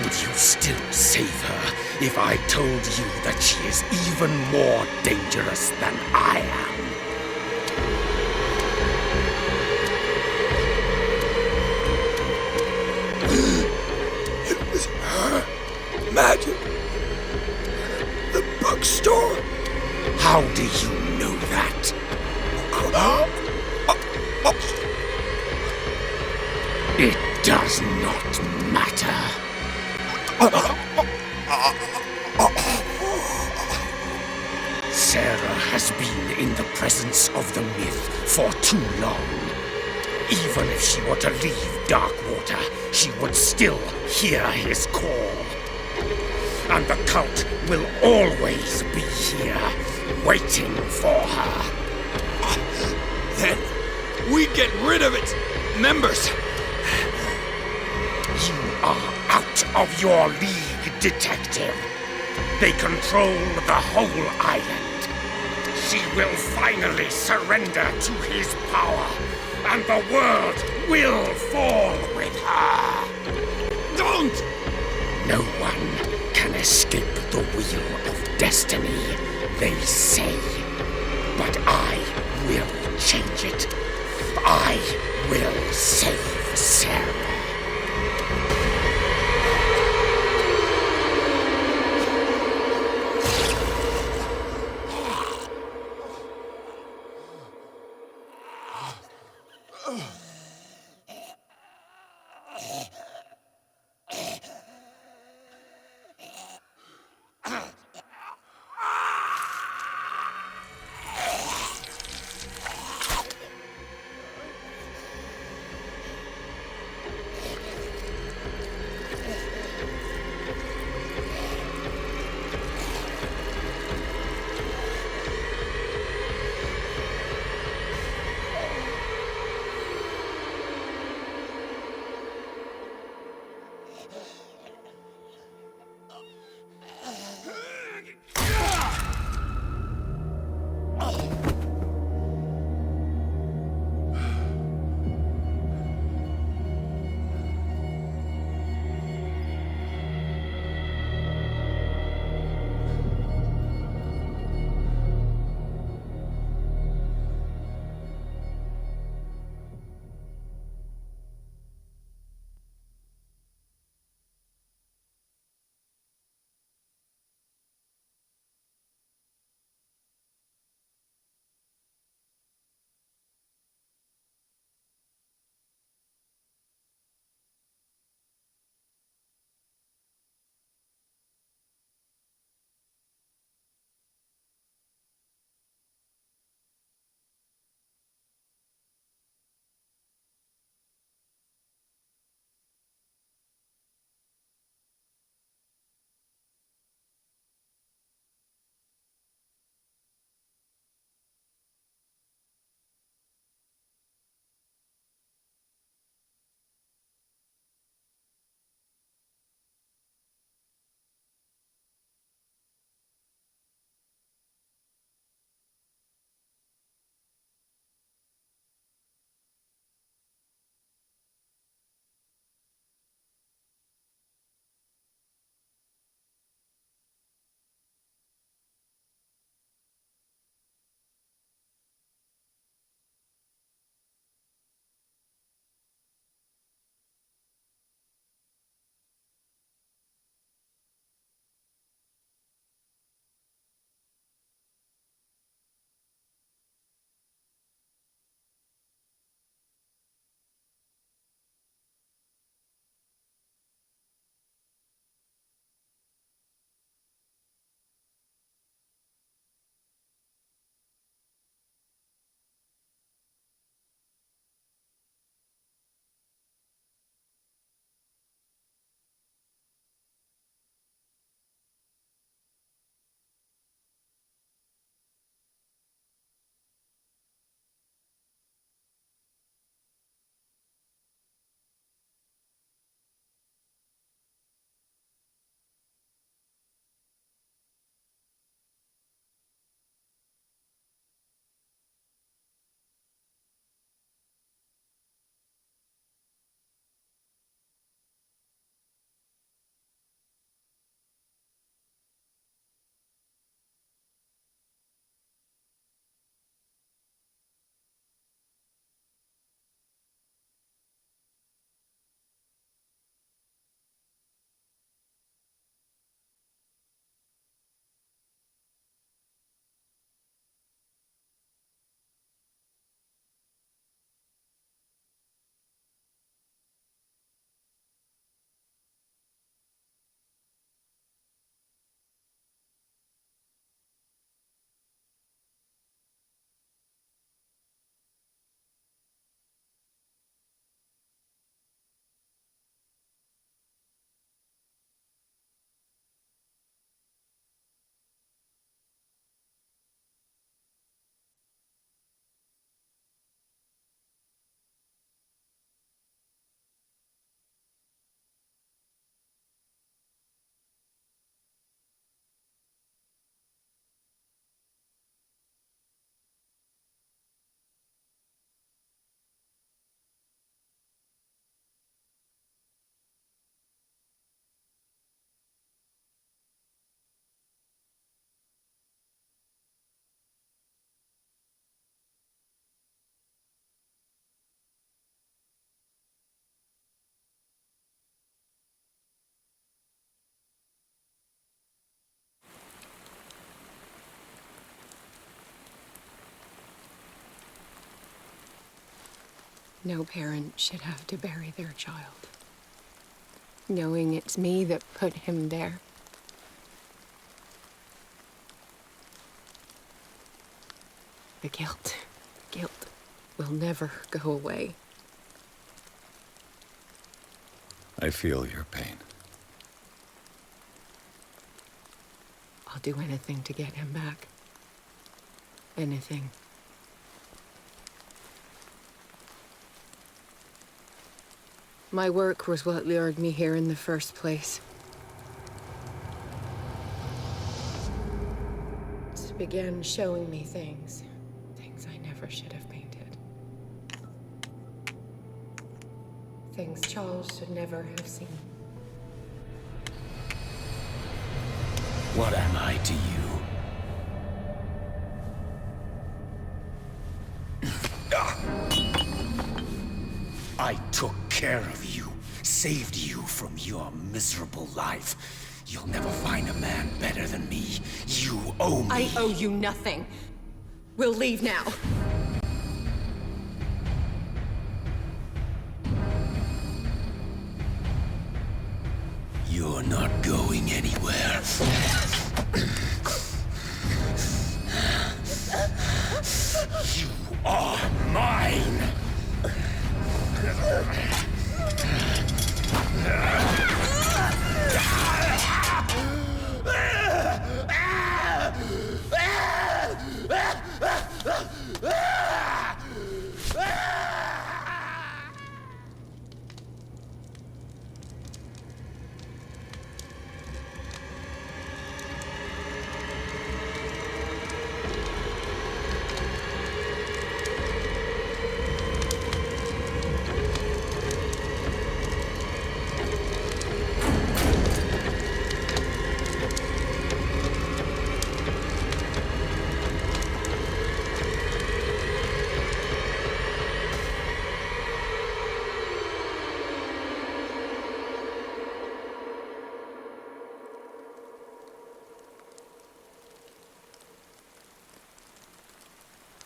Would you still save her if I told you that she is even more dangerous than I am? It was her magic. The bookstore. How do you know that? It does not matter. Sarah has been in the presence of the myth for too long. Even if she were to leave Darkwater, she would still hear his call. And the cult will always be here, waiting for her. Then we get rid of its members. You are out of your league, detective. They control the whole island. She will finally surrender to his power, and the world will fall with her. Don't! No one can escape the wheel of destiny, they say. But I will change it. I will save Sarah. No parent should have to bury their child, knowing it's me that put him there. The guilt will never go away. I feel your pain. I'll do anything to get him back. Anything. My work was what lured me here in the first place. It began showing me things I never should have painted. Things Charles should never have seen. What am I to you? I took care of you, saved you from your miserable life. You'll never find a man better than me. You owe me. I owe you nothing. We'll leave now. You're not going anywhere. You are mine!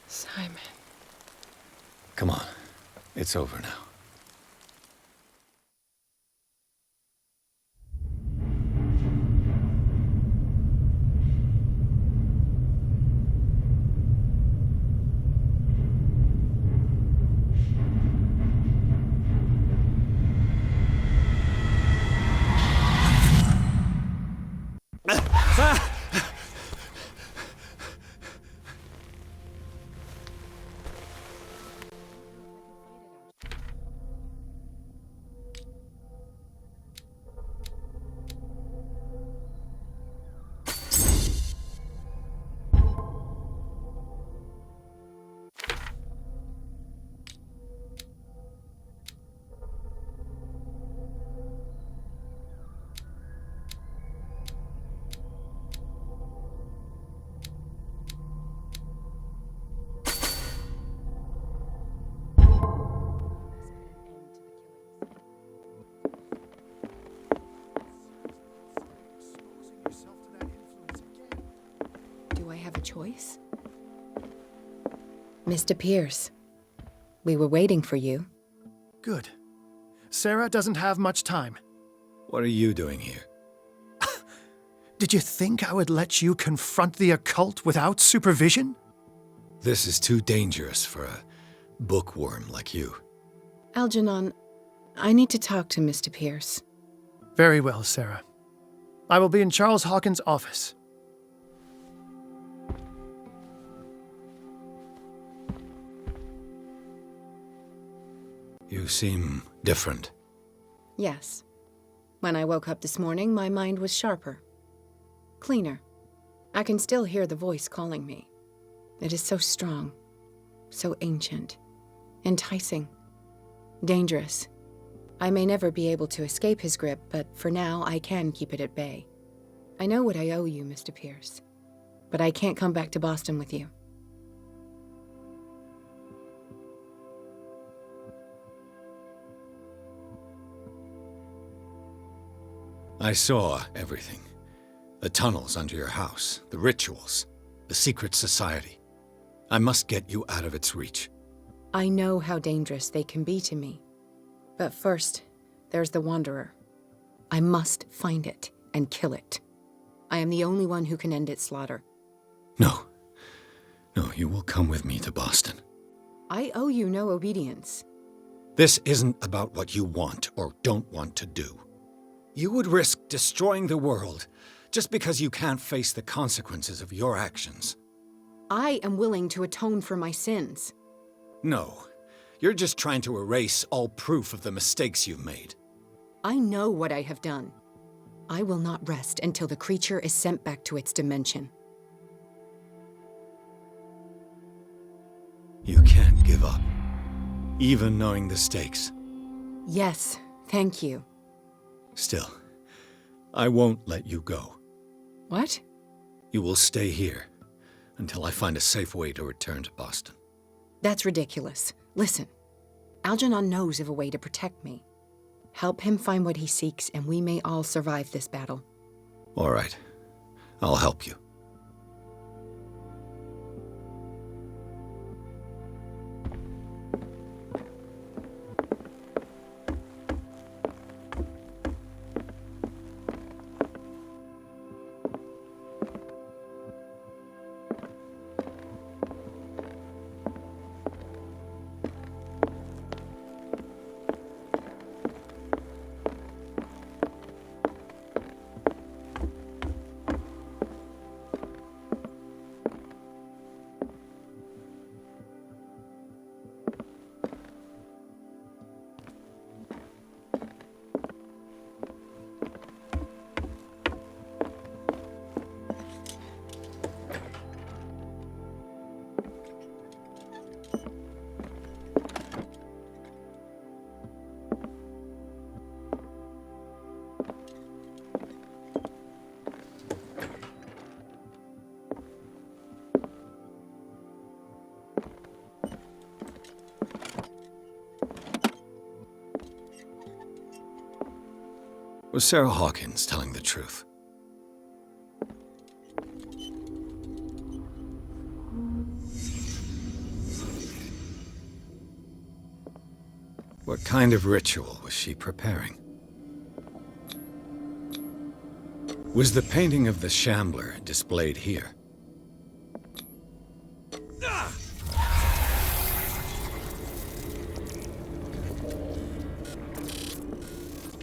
Simon. Come on. It's over now. Do I have a choice? Mr. Pierce, we were waiting for you. Good. Sarah doesn't have much time. What are you doing here? Did you think I would let you confront the occult without supervision? This is too dangerous for a bookworm like you. Algernon, I need to talk to Mr. Pierce. Very well, Sarah. I will be in Charles Hawkins' office. You seem different. Yes. When I woke up this morning, my mind was sharper. Cleaner. I can still hear the voice calling me. It is so strong, so ancient, enticing, dangerous. I may never be able to escape his grip, but for now I can keep it at bay. I know what I owe you, Mr. Pierce, but I can't come back to Boston with you. I saw everything. The tunnels under your house, the rituals, the secret society. I must get you out of its reach. I know how dangerous they can be to me. But first, there's the Wanderer. I must find it and kill it. I am the only one who can end its slaughter. No. No, you will come with me to Boston. I owe you no obedience. This isn't about what you want or don't want to do. You would risk destroying the world just because you can't face the consequences of your actions. I am willing to atone for my sins. No, you're just trying to erase all proof of the mistakes you've made. I know what I have done. I will not rest until the creature is sent back to its dimension. You can't give up, even knowing the stakes. Yes, thank you. Still, I won't let you go. What? You will stay here until I find a safe way to return to Boston. That's ridiculous. Listen, Algernon knows of a way to protect me. Help him find what he seeks, and we may all survive this battle. All right. I'll help you. Was Sarah Hawkins telling the truth? What kind of ritual was she preparing? Was the painting of the Shambler displayed here?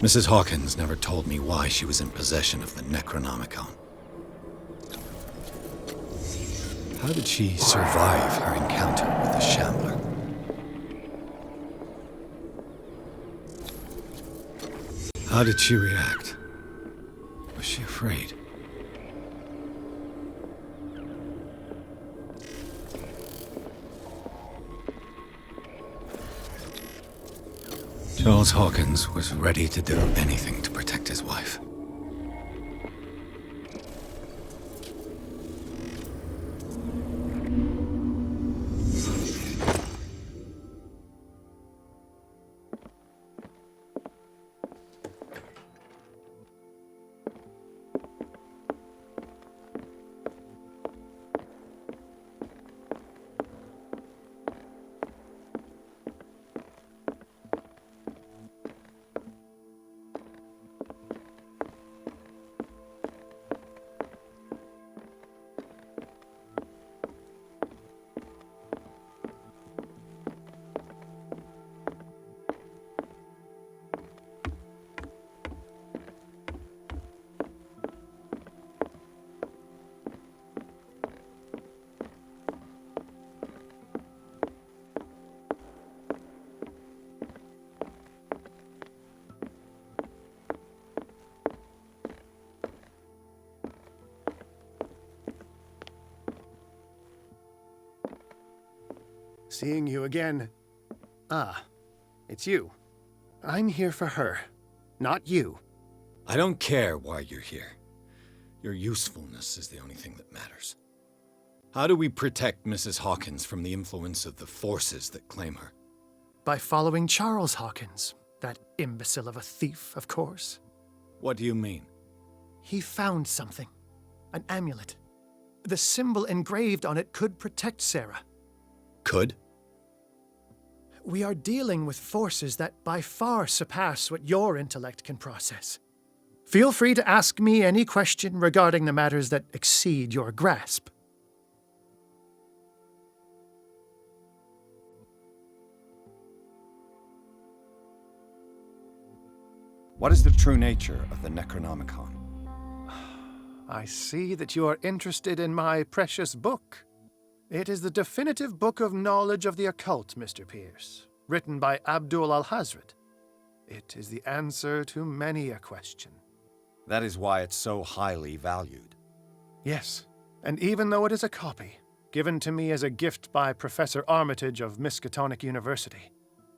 Mrs. Hawkins never told me why she was in possession of the Necronomicon. How did she survive her encounter with the Shambler? How did she react? Was she afraid? Charles Hawkins was ready to do anything to protect his wife. Seeing you again. Ah, it's you. I'm here for her, not you. I don't care why you're here. Your usefulness is the only thing that matters. How do we protect Mrs. Hawkins from the influence of the forces that claim her? By following Charles Hawkins, that imbecile of a thief, of course. What do you mean? He found something. An amulet. The symbol engraved on it could protect Sarah. Could? We are dealing with forces that by far surpass what your intellect can process. Feel free to ask me any question regarding the matters that exceed your grasp. What is the true nature of the Necronomicon? I see that you are interested in my precious book. It is the definitive book of knowledge of the occult, Mr. Pierce, written by Abdul al-Hazred. It is the answer to many a question. That is why it's so highly valued. Yes, and even though it is a copy, given to me as a gift by Professor Armitage of Miskatonic University,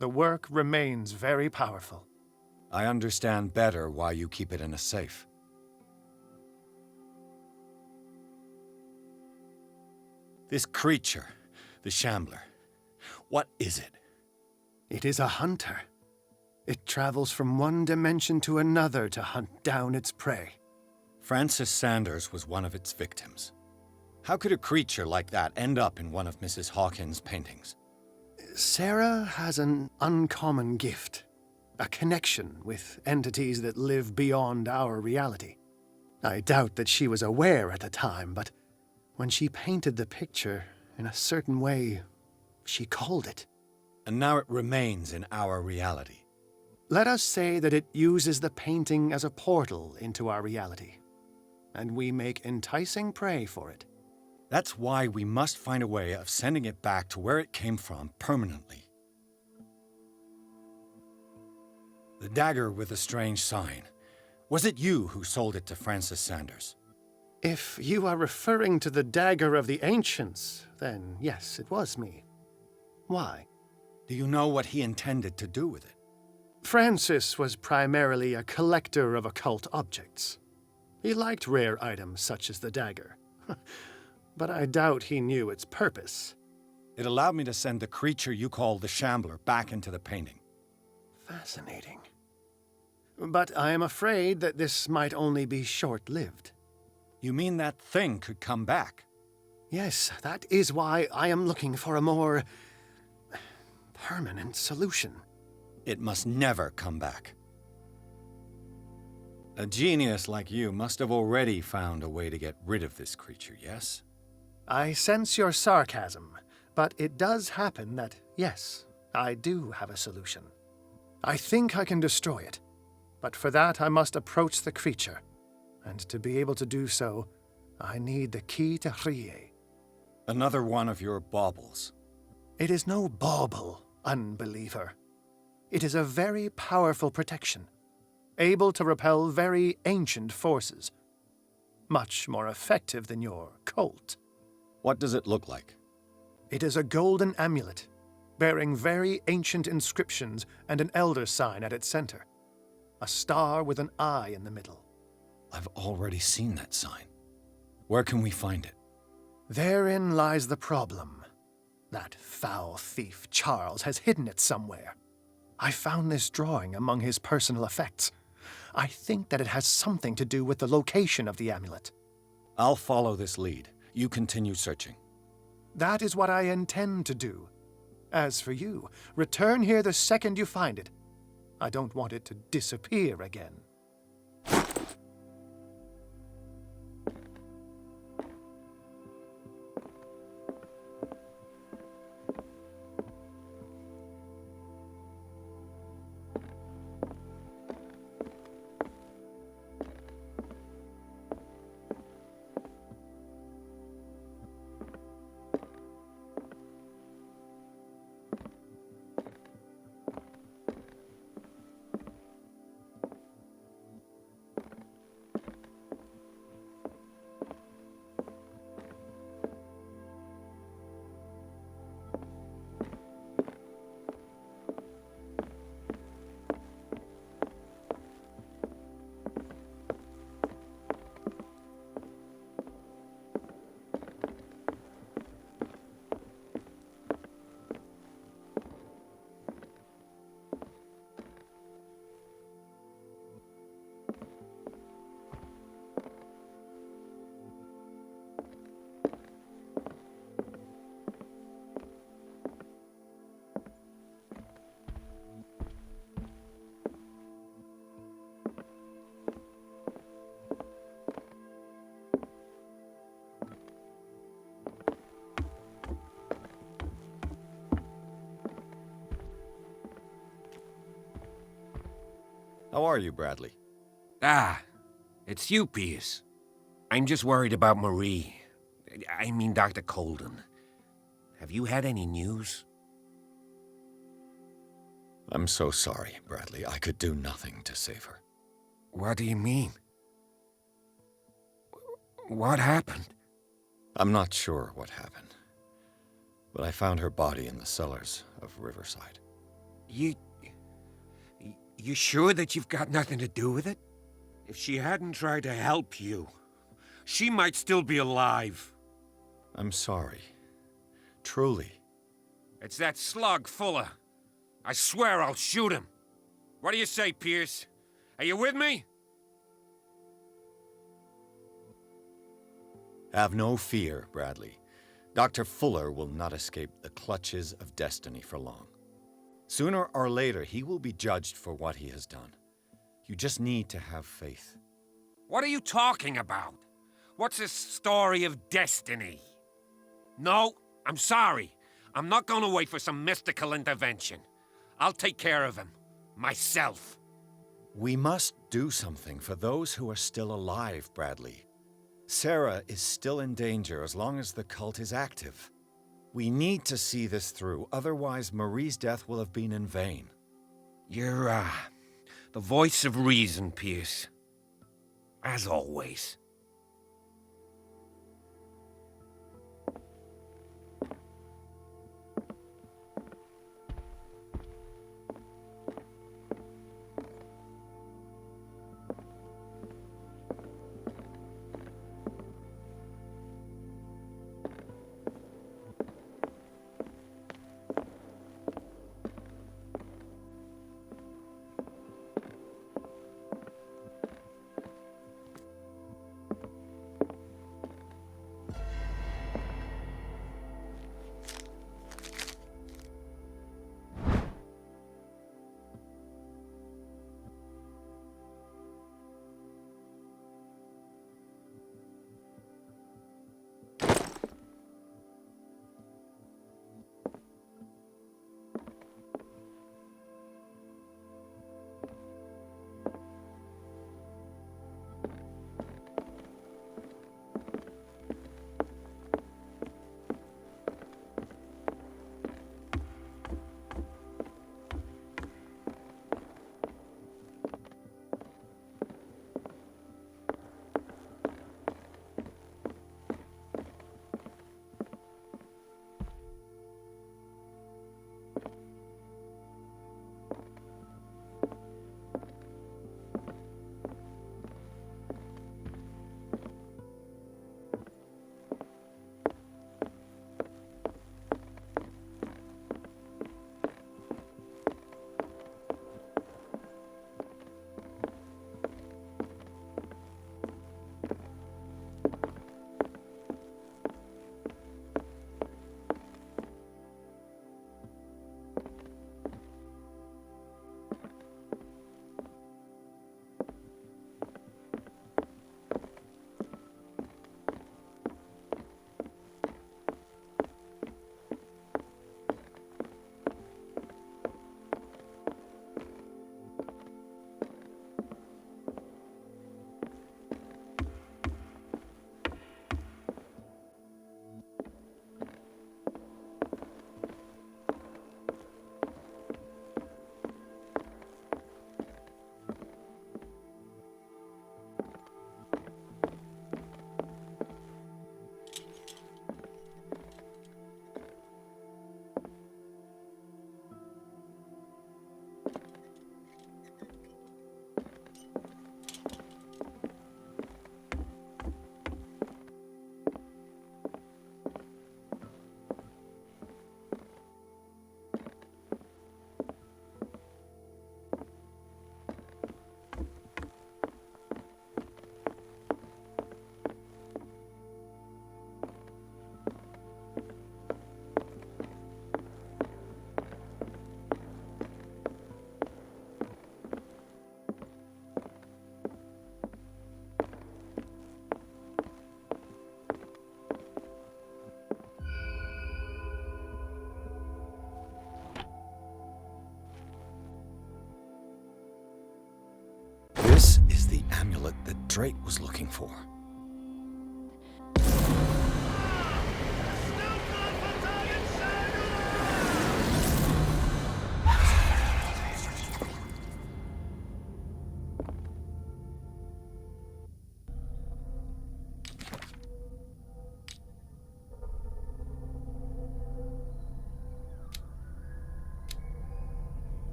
the work remains very powerful. I understand better why you keep it in a safe. This creature, the Shambler, what is it? It is a hunter. It travels from one dimension to another to hunt down its prey. Francis Sanders was one of its victims. How could a creature like that end up in one of Mrs. Hawkins' paintings? Sarah has an uncommon gift. A connection with entities that live beyond our reality. I doubt that she was aware at the time, but when she painted the picture in a certain way, she called it. And now it remains in our reality. Let us say that it uses the painting as a portal into our reality, and we make enticing prey for it. That's why we must find a way of sending it back to where it came from permanently. The dagger with the strange sign. Was it you who sold it to Francis Sanders? If you are referring to the dagger of the ancients, then yes, it was me. Why? Do you know what he intended to do with it? Francis was primarily a collector of occult objects. He liked rare items such as the dagger. But I doubt he knew its purpose. It allowed me to send the creature you call the Shambler back into the painting. Fascinating. But I am afraid that this might only be short-lived. You mean that thing could come back? Yes, that is why I am looking for a more permanent solution. It must never come back. A genius like you must have already found a way to get rid of this creature, yes? I sense your sarcasm, but it does happen that, yes, I do have a solution. I think I can destroy it, but for that I must approach the creature, and to be able to do so, I need the key to Rie. Another one of your baubles. It is no bauble, unbeliever. It is a very powerful protection, able to repel very ancient forces. Much more effective than your Colt. What does it look like? It is a golden amulet, bearing very ancient inscriptions and an elder sign at its center. A star with an eye in the middle. I've already seen that sign. Where can we find it? Therein lies the problem. That foul thief, Charles, has hidden it somewhere. I found this drawing among his personal effects. I think that it has something to do with the location of the amulet. I'll follow this lead. You continue searching. That is what I intend to do. As for you, return here the second you find it. I don't want it to disappear again. How are you, Bradley? Ah, it's you, Pierce. I'm just worried about Marie. I mean, Dr. Colden. Have you had any news? I'm so sorry, Bradley. I could do nothing to save her. What do you mean? What happened? I'm not sure what happened, but I found her body in the cellars of Riverside. You sure that you've got nothing to do with it? If she hadn't tried to help you, she might still be alive. I'm sorry. Truly. It's that slug, Fuller. I swear I'll shoot him. What do you say, Pierce? Are you with me? Have no fear, Bradley. Dr. Fuller will not escape the clutches of destiny for long. Sooner or later, he will be judged for what he has done. You just need to have faith. What are you talking about? What's this story of destiny? No, I'm sorry. I'm not going to wait for some mystical intervention. I'll take care of him. Myself. We must do something for those who are still alive, Bradley. Sarah is still in danger as long as the cult is active. We need to see this through, otherwise Marie's death will have been in vain. You're, the voice of reason, Pierce. As always. that Drake was looking for.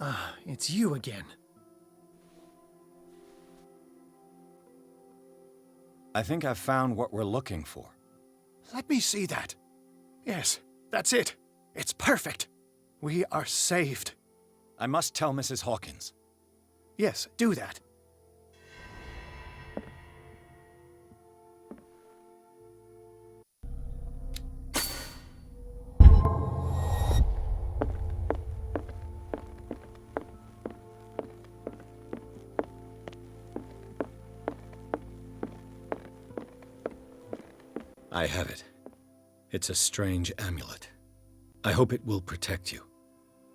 Ah, it's you again. I think I've found what we're looking for. Let me see that. Yes, that's it. It's perfect. We are saved. I must tell Mrs. Hawkins. Yes, do that. I have it. It's a strange amulet. I hope it will protect you,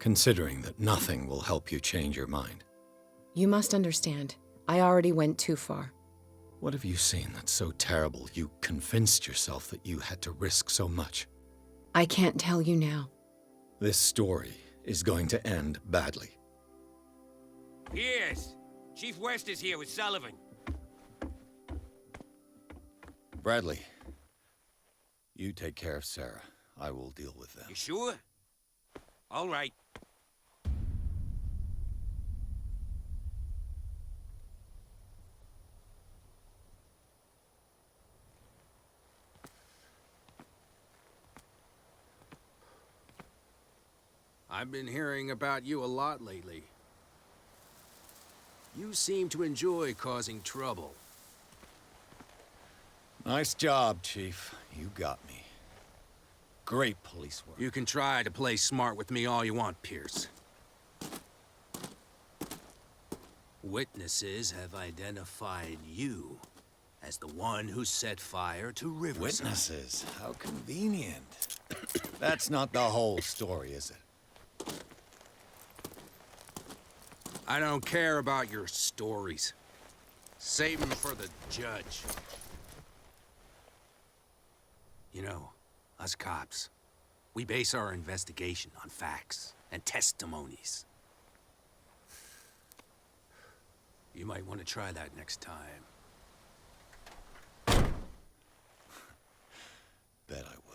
considering that nothing will help you change your mind. You must understand, I already went too far. What have you seen that's so terrible you convinced yourself that you had to risk so much? I can't tell you now. This story is going to end badly. Yes. Chief West is here with Sullivan. Bradley, you take care of Sarah. I will deal with them. You sure? All right. I've been hearing about you a lot lately. You seem to enjoy causing trouble. Nice job, Chief. You got me. Great police work. You can try to play smart with me all you want, Pierce. Witnesses have identified you as the one who set fire to Riverside. Witnesses? How convenient. That's not the whole story, is it? I don't care about your stories. Save them for the judge. You know, us cops, we base our investigation on facts and testimonies. You might want to try that next time. Bet I will.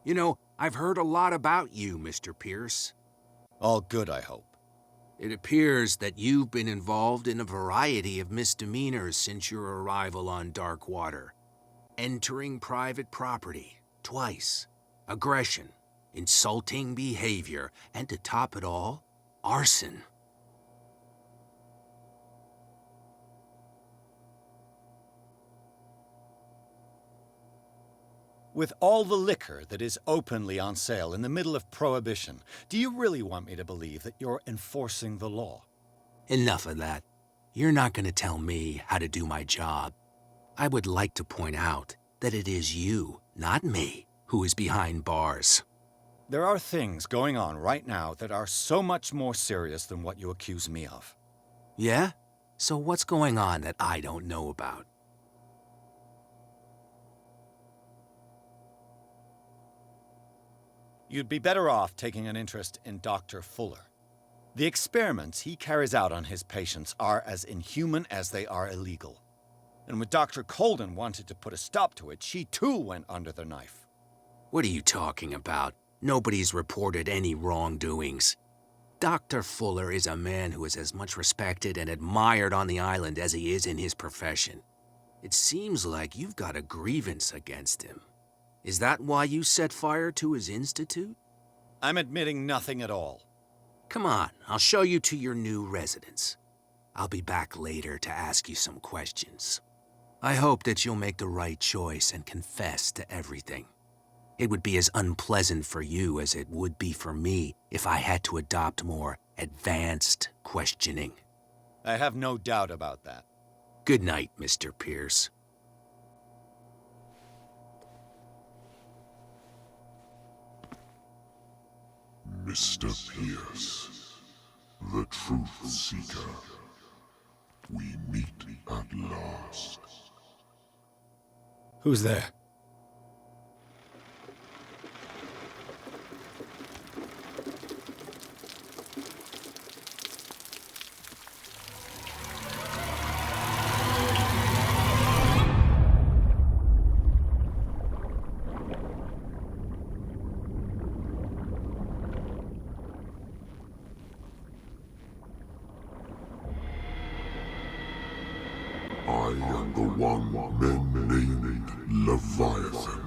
You know, I've heard a lot about you, Mr. Pierce. All good, I hope. It appears that you've been involved in a variety of misdemeanors since your arrival on Darkwater. Entering private property, twice. Aggression, insulting behavior, and to top it all, arson. With all the liquor that is openly on sale in the middle of Prohibition, do you really want me to believe that you're enforcing the law? Enough of that. You're not going to tell me how to do my job. I would like to point out that it is you, not me, who is behind bars. There are things going on right now that are so much more serious than what you accuse me of. Yeah? So what's going on that I don't know about? You'd be better off taking an interest in Dr. Fuller. The experiments he carries out on his patients are as inhuman as they are illegal. And when Dr. Colden wanted to put a stop to it, she too went under the knife. What are you talking about? Nobody's reported any wrongdoings. Dr. Fuller is a man who is as much respected and admired on the island as he is in his profession. It seems like you've got a grievance against him. Is that why you set fire to his institute? I'm admitting nothing at all. Come on, I'll show you to your new residence. I'll be back later to ask you some questions. I hope that you'll make the right choice and confess to everything. It would be as unpleasant for you as it would be for me if I had to adopt more advanced questioning. I have no doubt about that. Good night, Mr. Pierce. Mr. Pierce, the Truth Seeker, we meet at last. Who's there? I am the one men named Leviathan.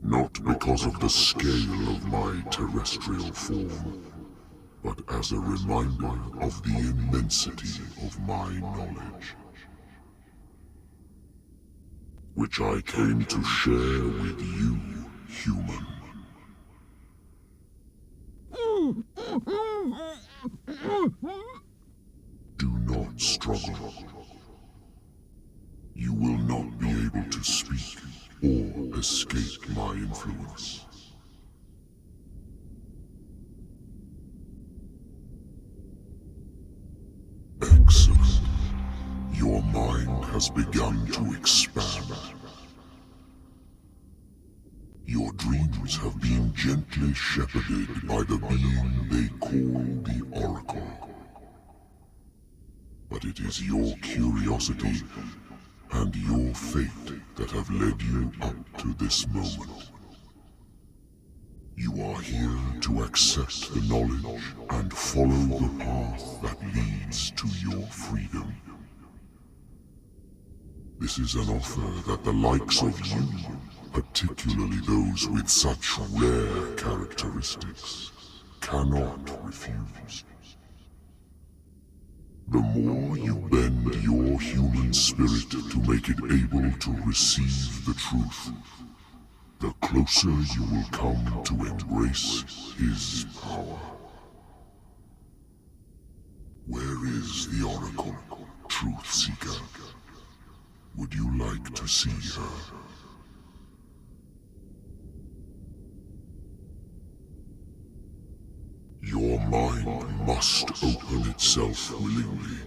Not because of the scale of my terrestrial form, but as a reminder of the immensity of my knowledge, which I came to share with you, human. Do not struggle. You will not be able to speak or escape my influence. Excellent. Your mind has begun to expand. Your dreams have been gently shepherded by the being they call the Oracle. But it is your curiosity and your fate that have led you up to this moment. You are here to accept the knowledge and follow the path that leads to your freedom. This is an offer that the likes of you, particularly those with such rare characteristics, cannot refuse. The more you bend your human spirit to make it able to receive the truth, the closer you will come to embrace his power. Where is the Oracle, Truth Seeker? Would you like to see her? Your mind must open itself willingly,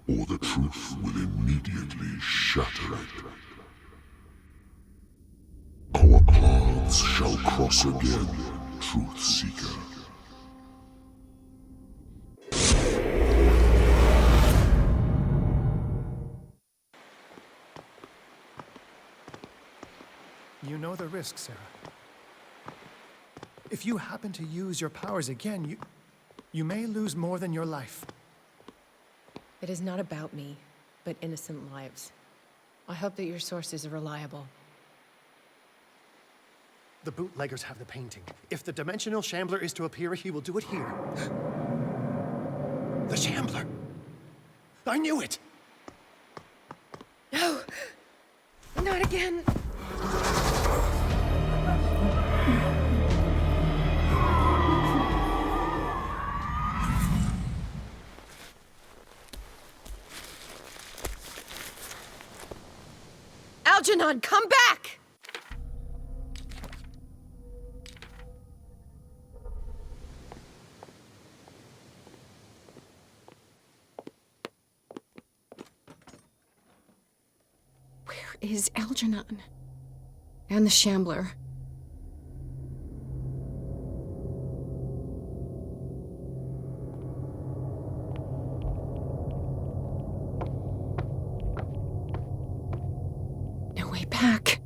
or the truth will immediately shatter it. Our paths shall cross again, Truth Seeker. You know the risk, Sarah. If you happen to use your powers again, you may lose more than your life. It is not about me, but innocent lives. I hope that your sources are reliable. The bootleggers have the painting. If the dimensional shambler is to appear, he will do it here. The shambler! I knew it! No! Not again! Algernon, come back! Where is Algernon? And the Shambler? No way back.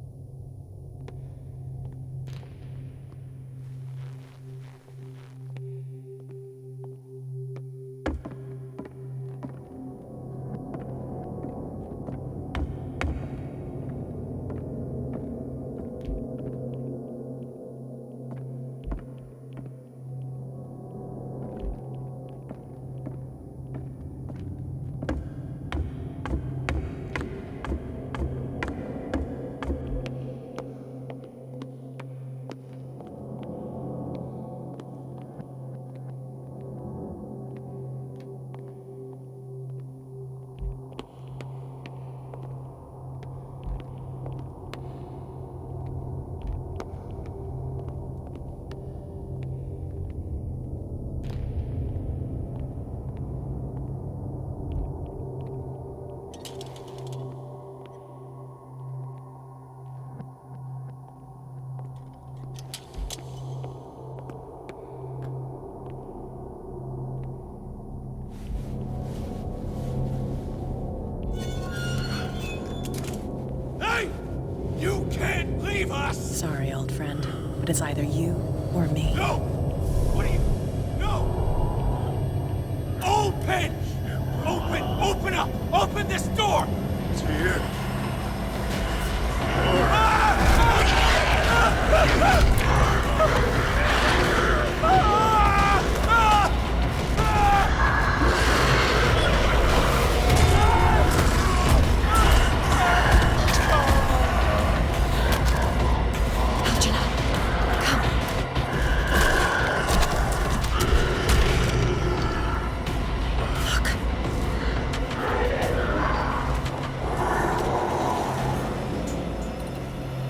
You can't leave us! Sorry, old friend, but it's either you or me. No! What are you... No! Open! Open up! Open this door! It's here.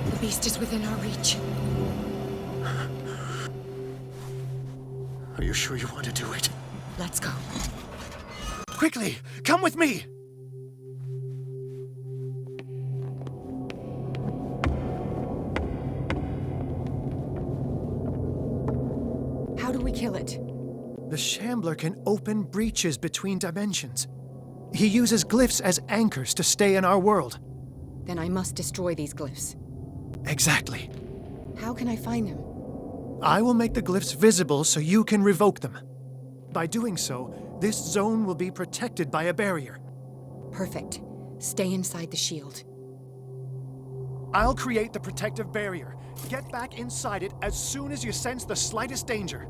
The beast is within our reach. Are you sure you want to do it? Let's go. Quickly! Come with me! How do we kill it? The Shambler can open breaches between dimensions. He uses glyphs as anchors to stay in our world. Then I must destroy these glyphs. Exactly. How can I find them? I will make the glyphs visible so you can revoke them. By doing so, this zone will be protected by a barrier. Perfect. Stay inside the shield. I'll create the protective barrier. Get back inside it as soon as you sense the slightest danger.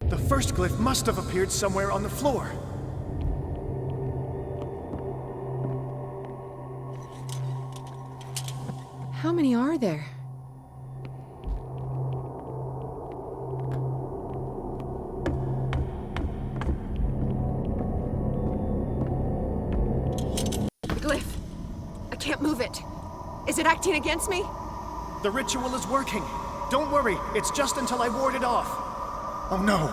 The first glyph must have appeared somewhere on the floor. How many are there? The glyph. I can't move it. Is it acting against me? The ritual is working. Don't worry, it's just until I ward it off. Oh no!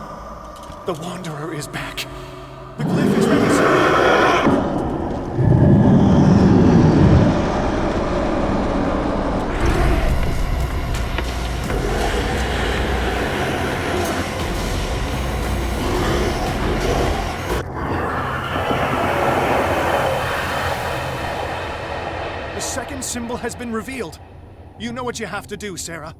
The Wanderer is back. The glyph is ready, sir. symbol has been revealed. You know what you have to do, Sarah.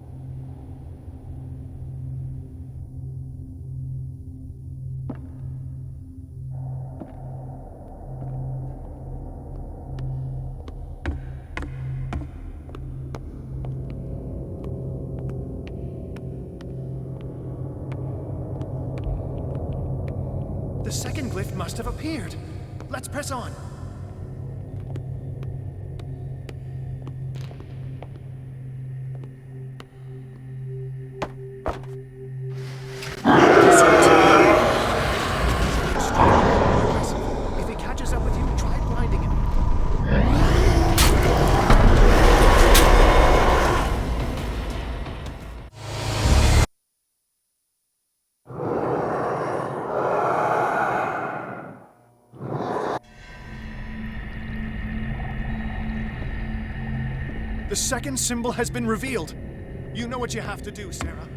The second glyph must have appeared. Let's press on. If he catches up with you, try blinding him. The second symbol has been revealed. You know what you have to do, Sarah.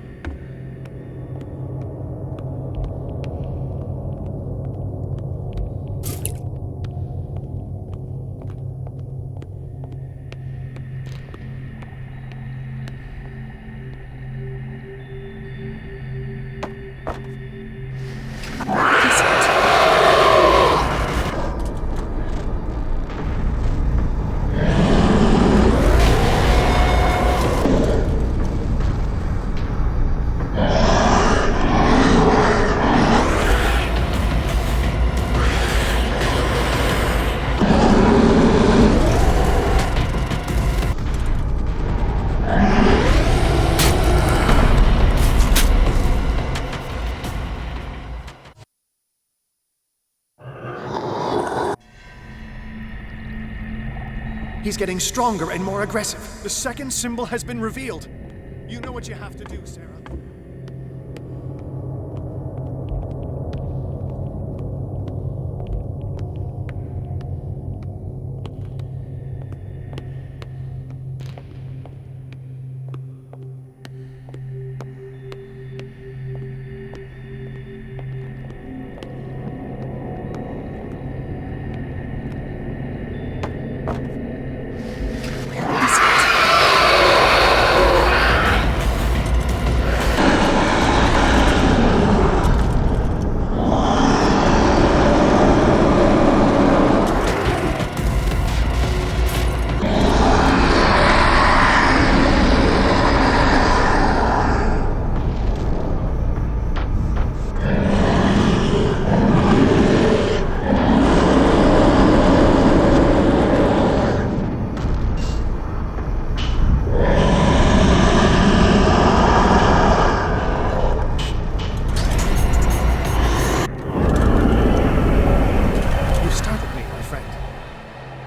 He's getting stronger and more aggressive. The second symbol has been revealed. You know what you have to do, Sarah.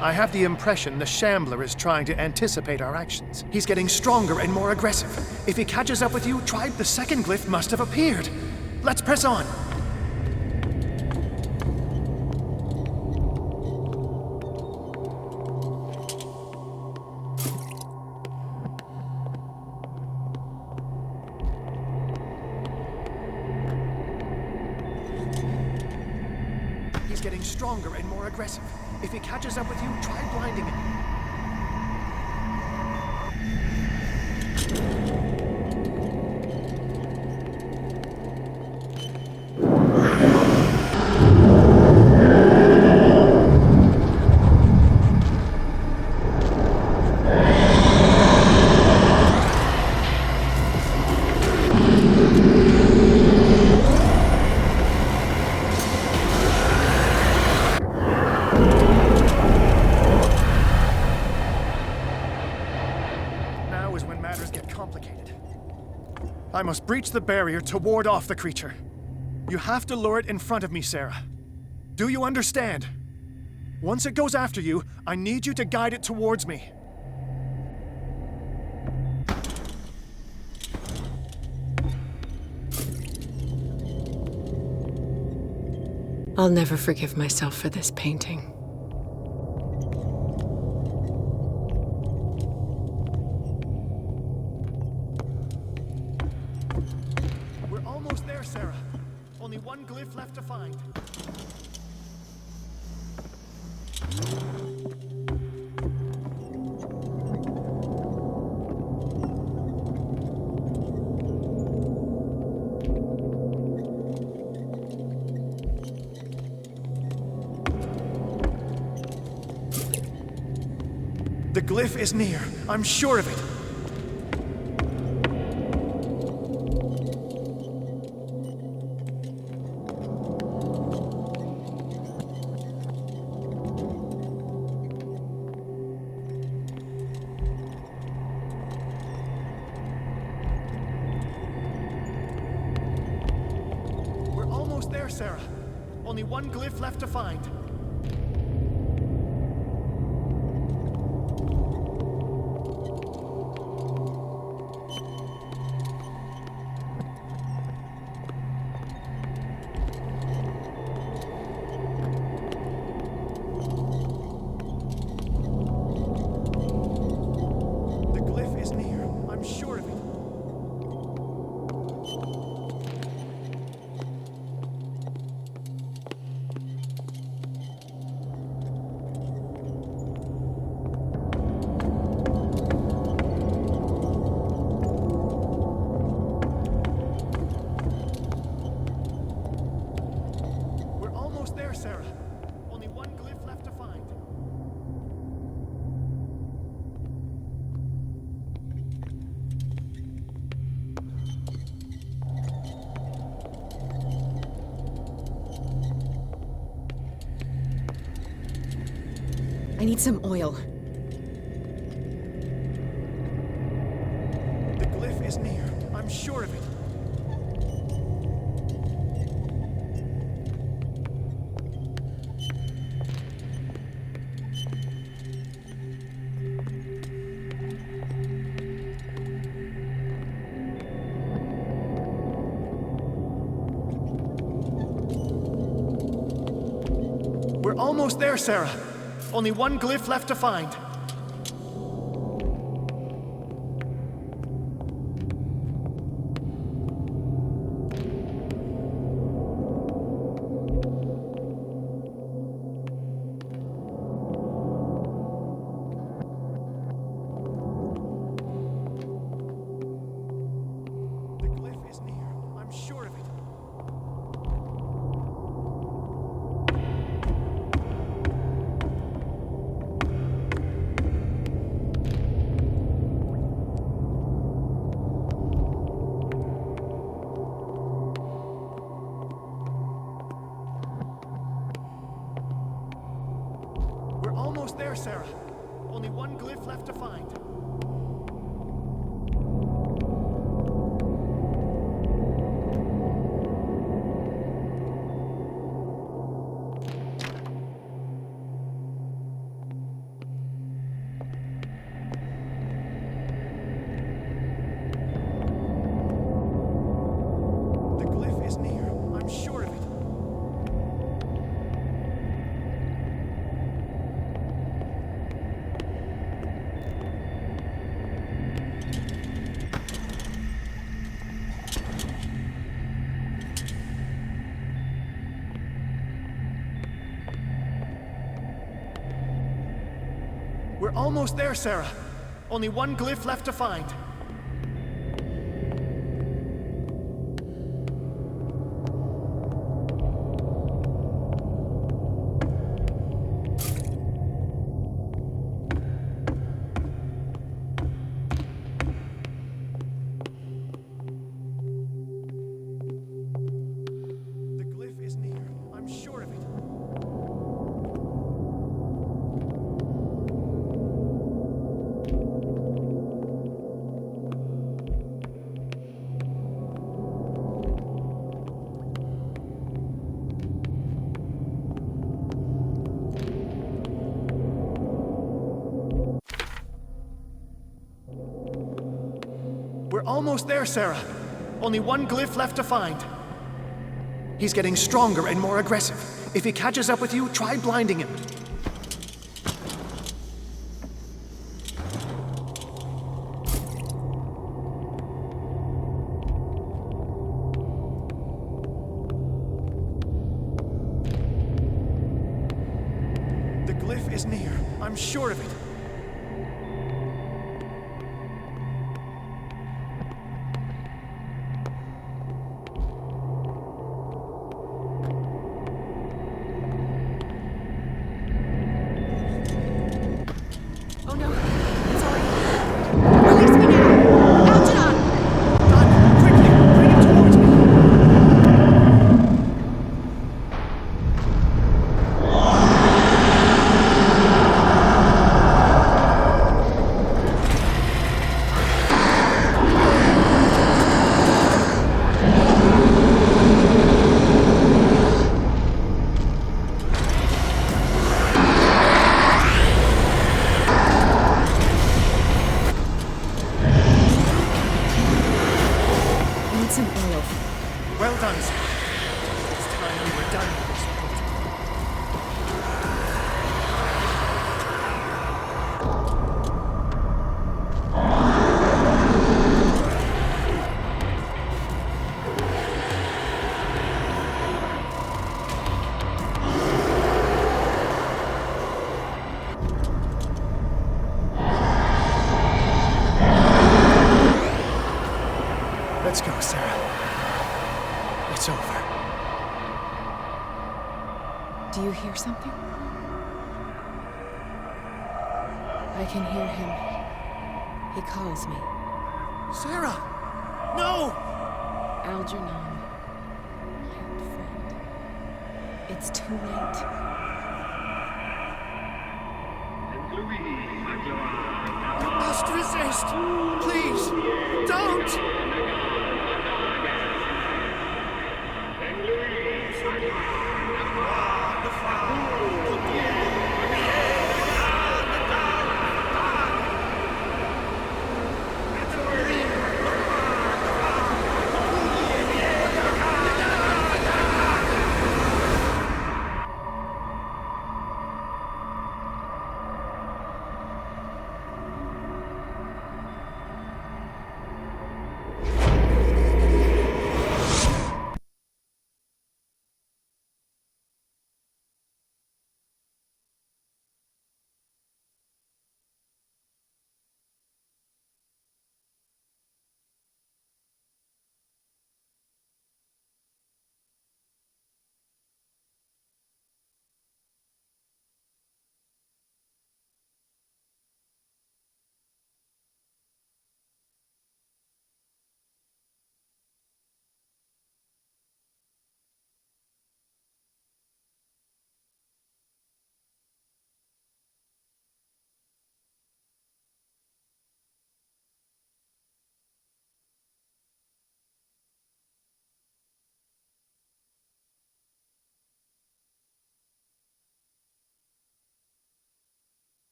I have the impression the Shambler is trying to anticipate our actions. He's getting stronger and more aggressive. If he catches up with you, the second glyph must have appeared. Let's press on. He's getting stronger and more aggressive. If he catches up with you, try blinding him. I must breach the barrier to ward off the creature. You have to lure it in front of me, Sarah. Do you understand? Once it goes after you, I need you to guide it towards me. I'll never forgive myself for this painting. Sarah. Only one glyph left to find. The glyph is near. I'm sure of it. We're almost there, Sarah. Only one glyph left to find. The glyph is near. I'm sure of it. We're almost there, Sarah. Only one glyph left to find. I need some oil. The glyph is near. I'm sure of it. We're almost there, Sarah. Only one glyph left to find. The glyph is near. I'm sure of it. We're almost there, Sarah. Only one glyph left to find. The glyph is near. I'm sure of it. We're almost there, Sarah. Only one glyph left to find. The glyph is near. I'm sure of it. We're almost there, Sarah. Only one glyph left to find. He's getting stronger and more aggressive. If he catches up with you, try blinding him. The glyph is near. I'm sure of it. Oh no! some oil. Well done, sir. It's time we were done with this. Let's go, Sarah. It's over. Do you hear something? I can hear him. He calls me. Sarah! No! Algernon, my old friend. It's too late. You must resist! Please! Don't!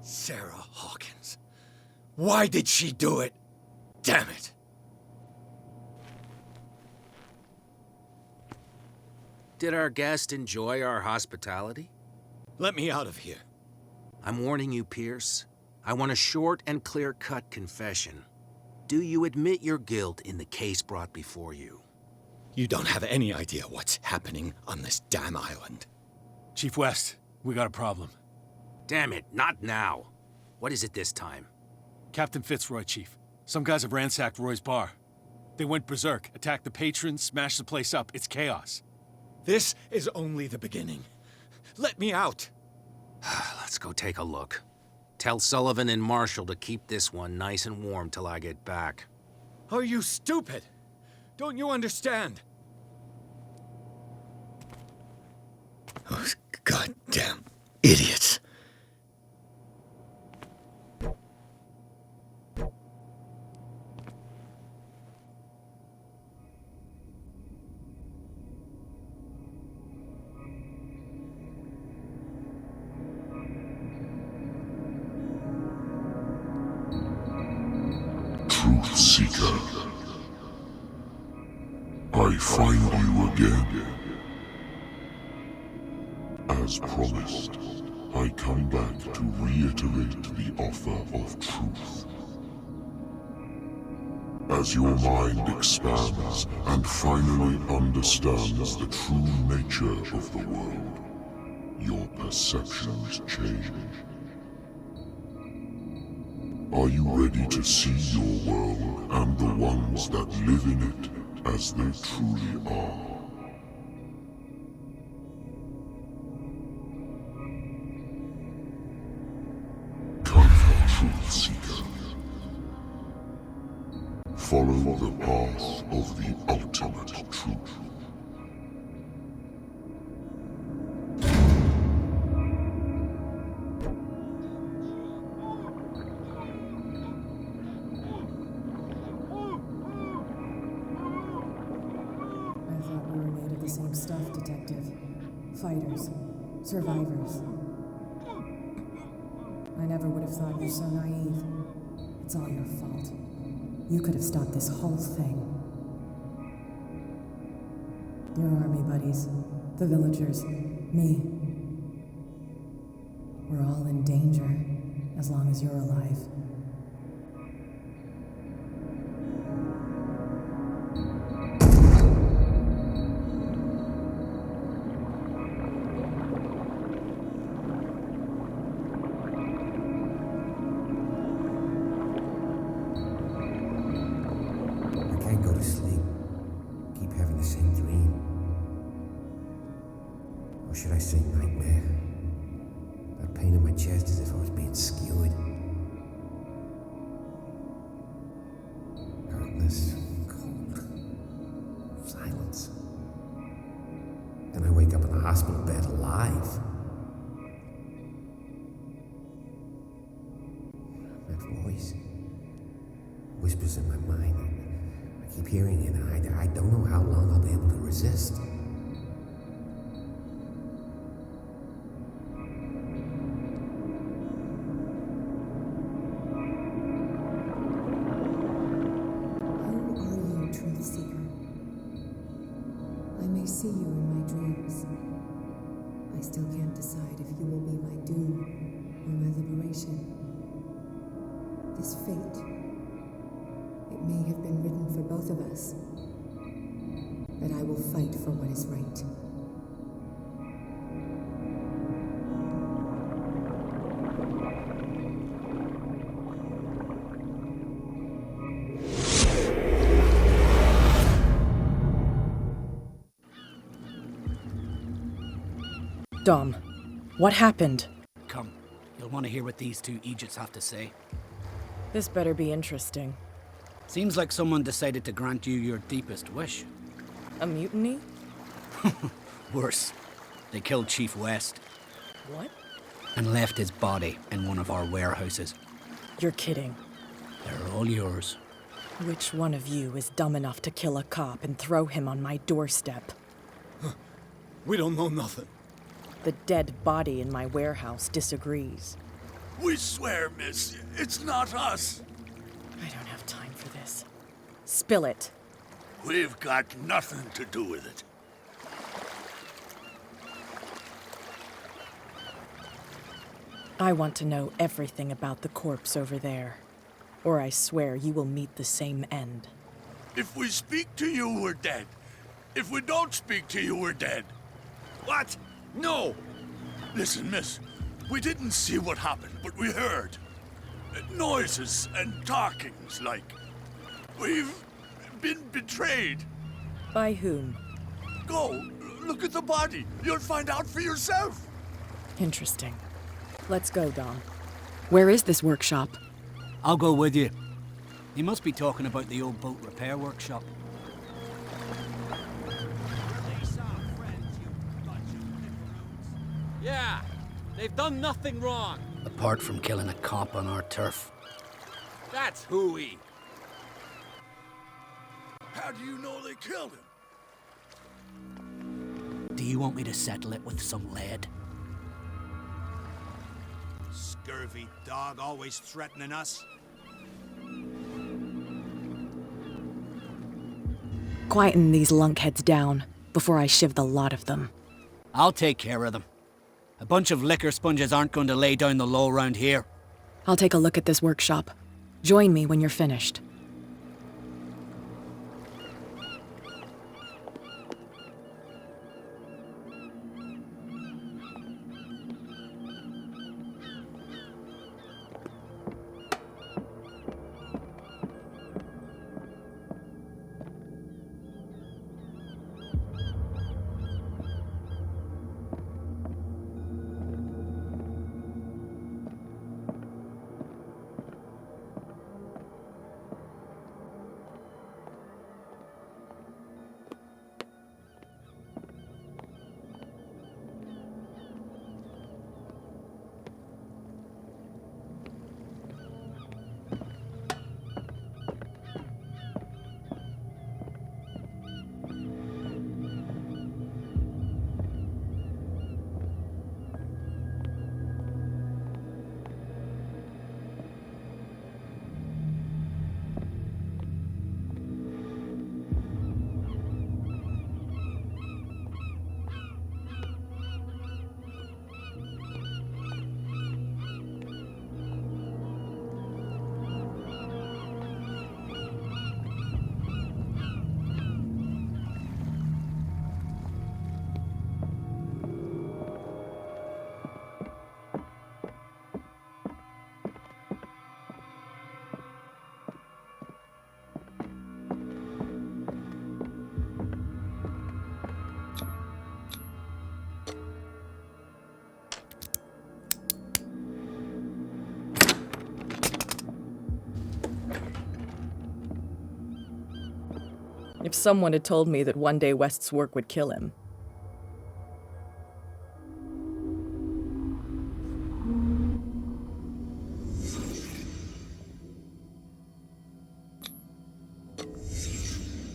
Sarah Hawkins. Why did she do it? Damn it! Did our guest enjoy our hospitality? Let me out of here. I'm warning you, Pierce. I want a short and clear-cut confession. Do you admit your guilt in the case brought before you? You don't have any idea what's happening on this damn island. Chief West, we got a problem. Damn it, not now. What is it this time? Captain Fitzroy, Chief. Some guys have ransacked Roy's bar. They went berserk, attacked the patrons, smashed the place up. It's chaos. This is only the beginning. Let me out. Let's go take a look. Tell Sullivan and Marshall to keep this one nice and warm till I get back. Are you stupid? Don't you understand? Those goddamn idiots. Truth Seeker, I find you again. As promised, I come back to reiterate the offer of truth. As your mind expands and finally understands the true nature of the world, your perceptions change. Are you ready to see your world and the ones that live in it as they truly are? Come, Truth Seeker. Follow the path of the ultimate truth. same stuff, Detective. Fighters. Survivors. I never would have thought you're so naive. It's all your fault. You could have stopped this whole thing. Your army buddies, the villagers, me. We're all in danger, as long as you're alive. Whispers in my mind. I keep hearing it, and I don't know how long I'll be able to resist. Who are you, Truth Seeker? I may see you in my dreams. I still can't decide if you will be my doom or my liberation. This fate, it may have been written for both of us, but I will fight for what is right. Dom, what happened? Come, you'll want to hear what these two Egypts have to say. This better be interesting. Seems like someone decided to grant you your deepest wish. A mutiny? Worse. They killed Chief West. What? And left his body in one of our warehouses. You're kidding. They're all yours. Which one of you is dumb enough to kill a cop and throw him on my doorstep? We don't know nothing. The dead body in my warehouse disagrees. We swear, miss, it's not us. I don't have time for this. Spill it. We've got nothing to do with it. I want to know everything about the corpse over there, or I swear you will meet the same end. If we speak to you, we're dead. If we don't speak to you, we're dead. What? No! Listen, miss, we didn't see what happened, but we heard. Noises and talkings, like. We've been betrayed. By whom? Go, look at the body. You'll find out for yourself. Interesting. Let's go, Dom. Where is this workshop? I'll go with you. He must be talking about the old boat repair workshop. Yeah, they've done nothing wrong. Apart from killing a cop on our turf. That's hooey. How do you know they killed him? Do you want me to settle it with some lead? Scurvy dog, always threatening us. Quieten these lunkheads down before I shiv the lot of them. I'll take care of them. A bunch of liquor sponges aren't going to lay down the law around here. I'll take a look at this workshop. Join me when you're finished. If someone had told me that one day West's work would kill him.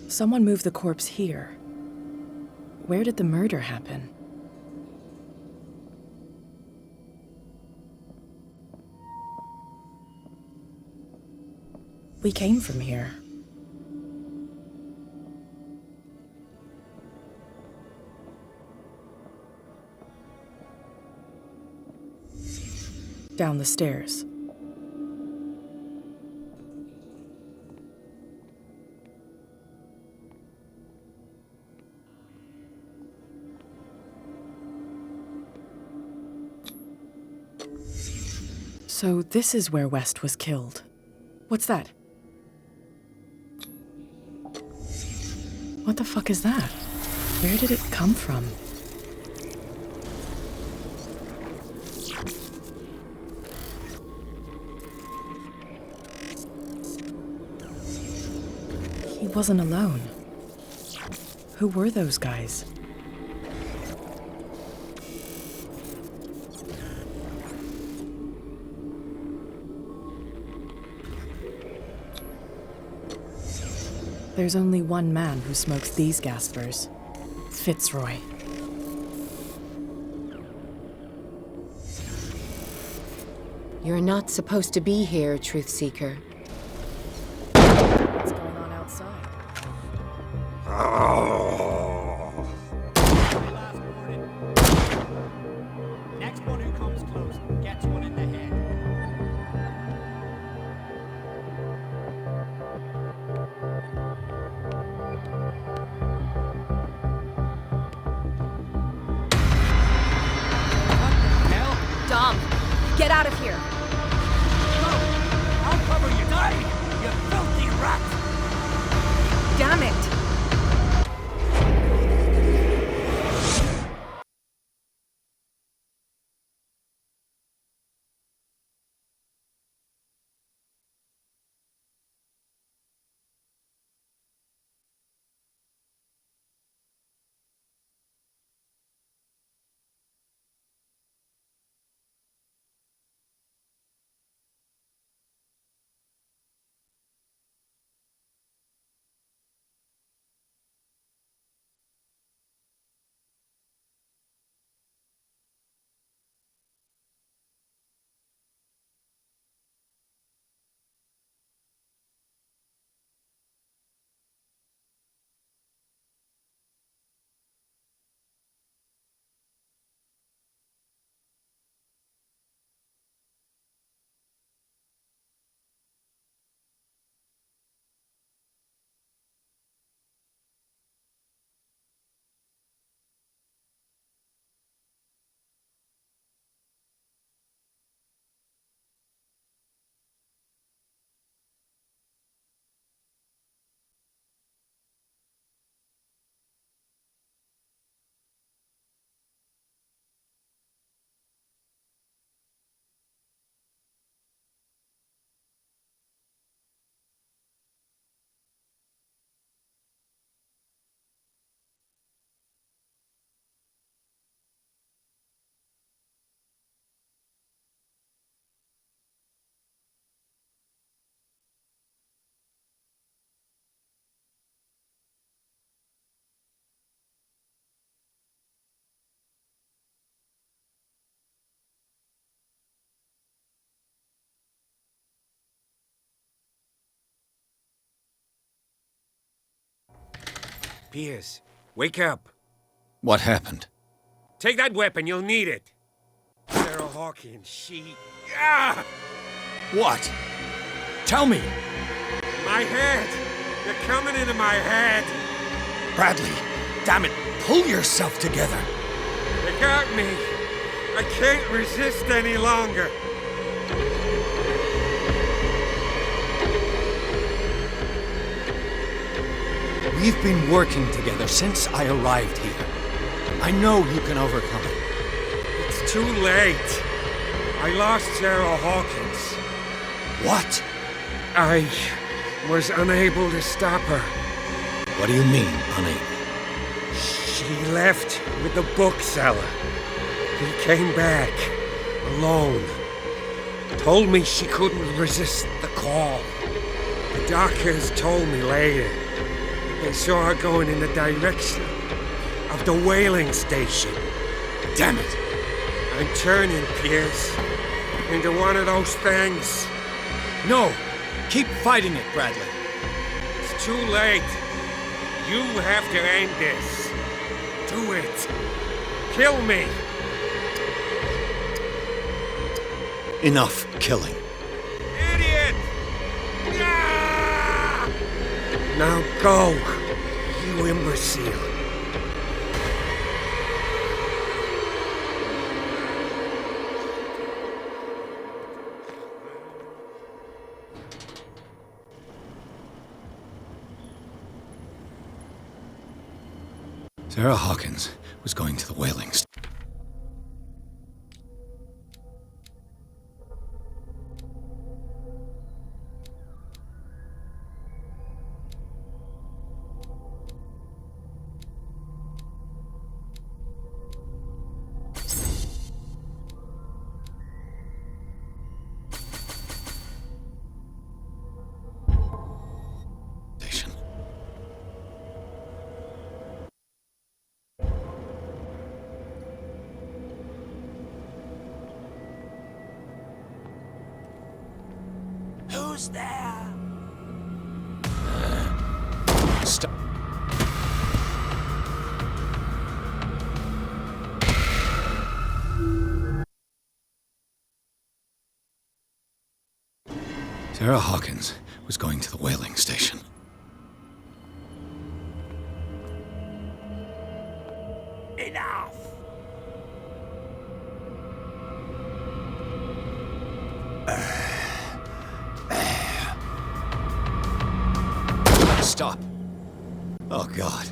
Someone moved the corpse here. Where did the murder happen? We came from here. Down the stairs. So this is where West was killed. What's that? What the fuck is that? Where did it come from? He wasn't alone. Who were those guys? There's only one man who smokes these gaspers. Fitzroy. You're not supposed to be here, Truth Seeker. What's going on outside? Next one who comes close gets one in the head. Dom, get out of here! I'll cover you, die, you filthy rat! Damn it! Piers, wake up. What happened? Take that weapon, you'll need it. Sarah Hawkins, she... Ah! What? Tell me! My head! You're coming into my head! Bradley, damn it, pull yourself together! They got me! I can't resist any longer! We've been working together since I arrived here. I know you can overcome it. It's too late. I lost Sarah Hawkins. What? I was unable to stop her. What do you mean, unable? She left with the bookseller. He came back, alone. Told me she couldn't resist the call. The doctors told me later that they saw her going in the direction of the whaling station. Damn it! I'm turning, Pierce, into one of those things. No! Keep fighting it, Bradley. It's too late. You have to end this. Do it. Kill me. Enough killing. Idiot! Ah! Now go, you imbecile. Sarah Hawkins was going to the whaling station. Who's there? Stop. Sarah Hawkins was going to the whaling station. Enough! Stop. Oh, God.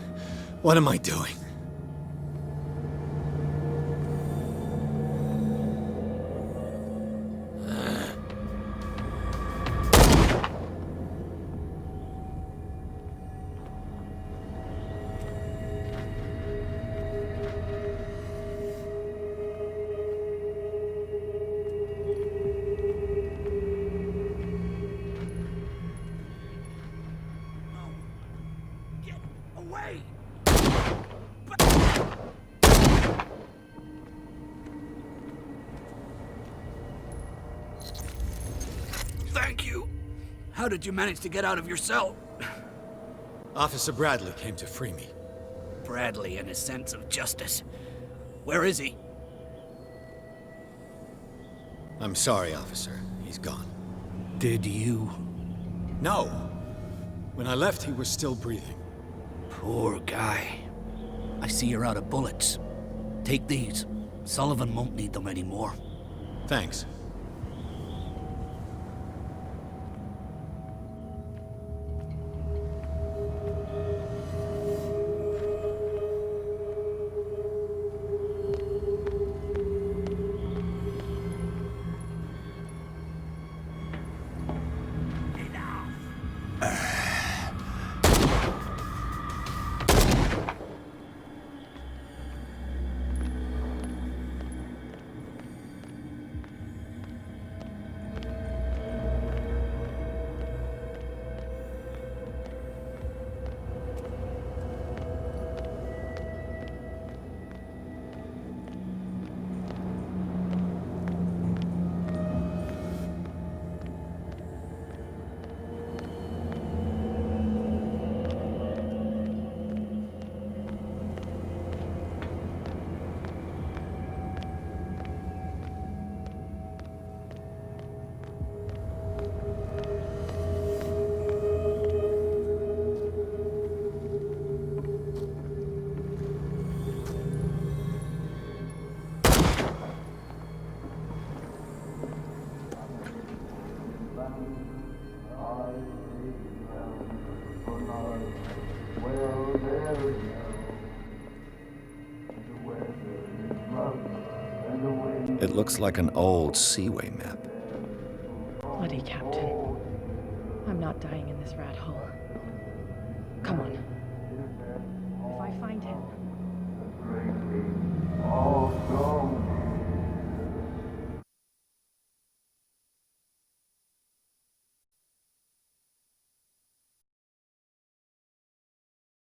What am I doing? Away! Thank you. How did you manage to get out of your cell? Officer Bradley came to free me. Bradley and his sense of justice. Where is he? I'm sorry, officer. He's gone. Did you? No. When I left, he was still breathing. Poor guy. I see you're out of bullets. Take these. Sullivan won't need them anymore. Thanks. It looks like an old Seaway map. Bloody Captain. I'm not dying in this rat hole. Come on. if I find him. All go.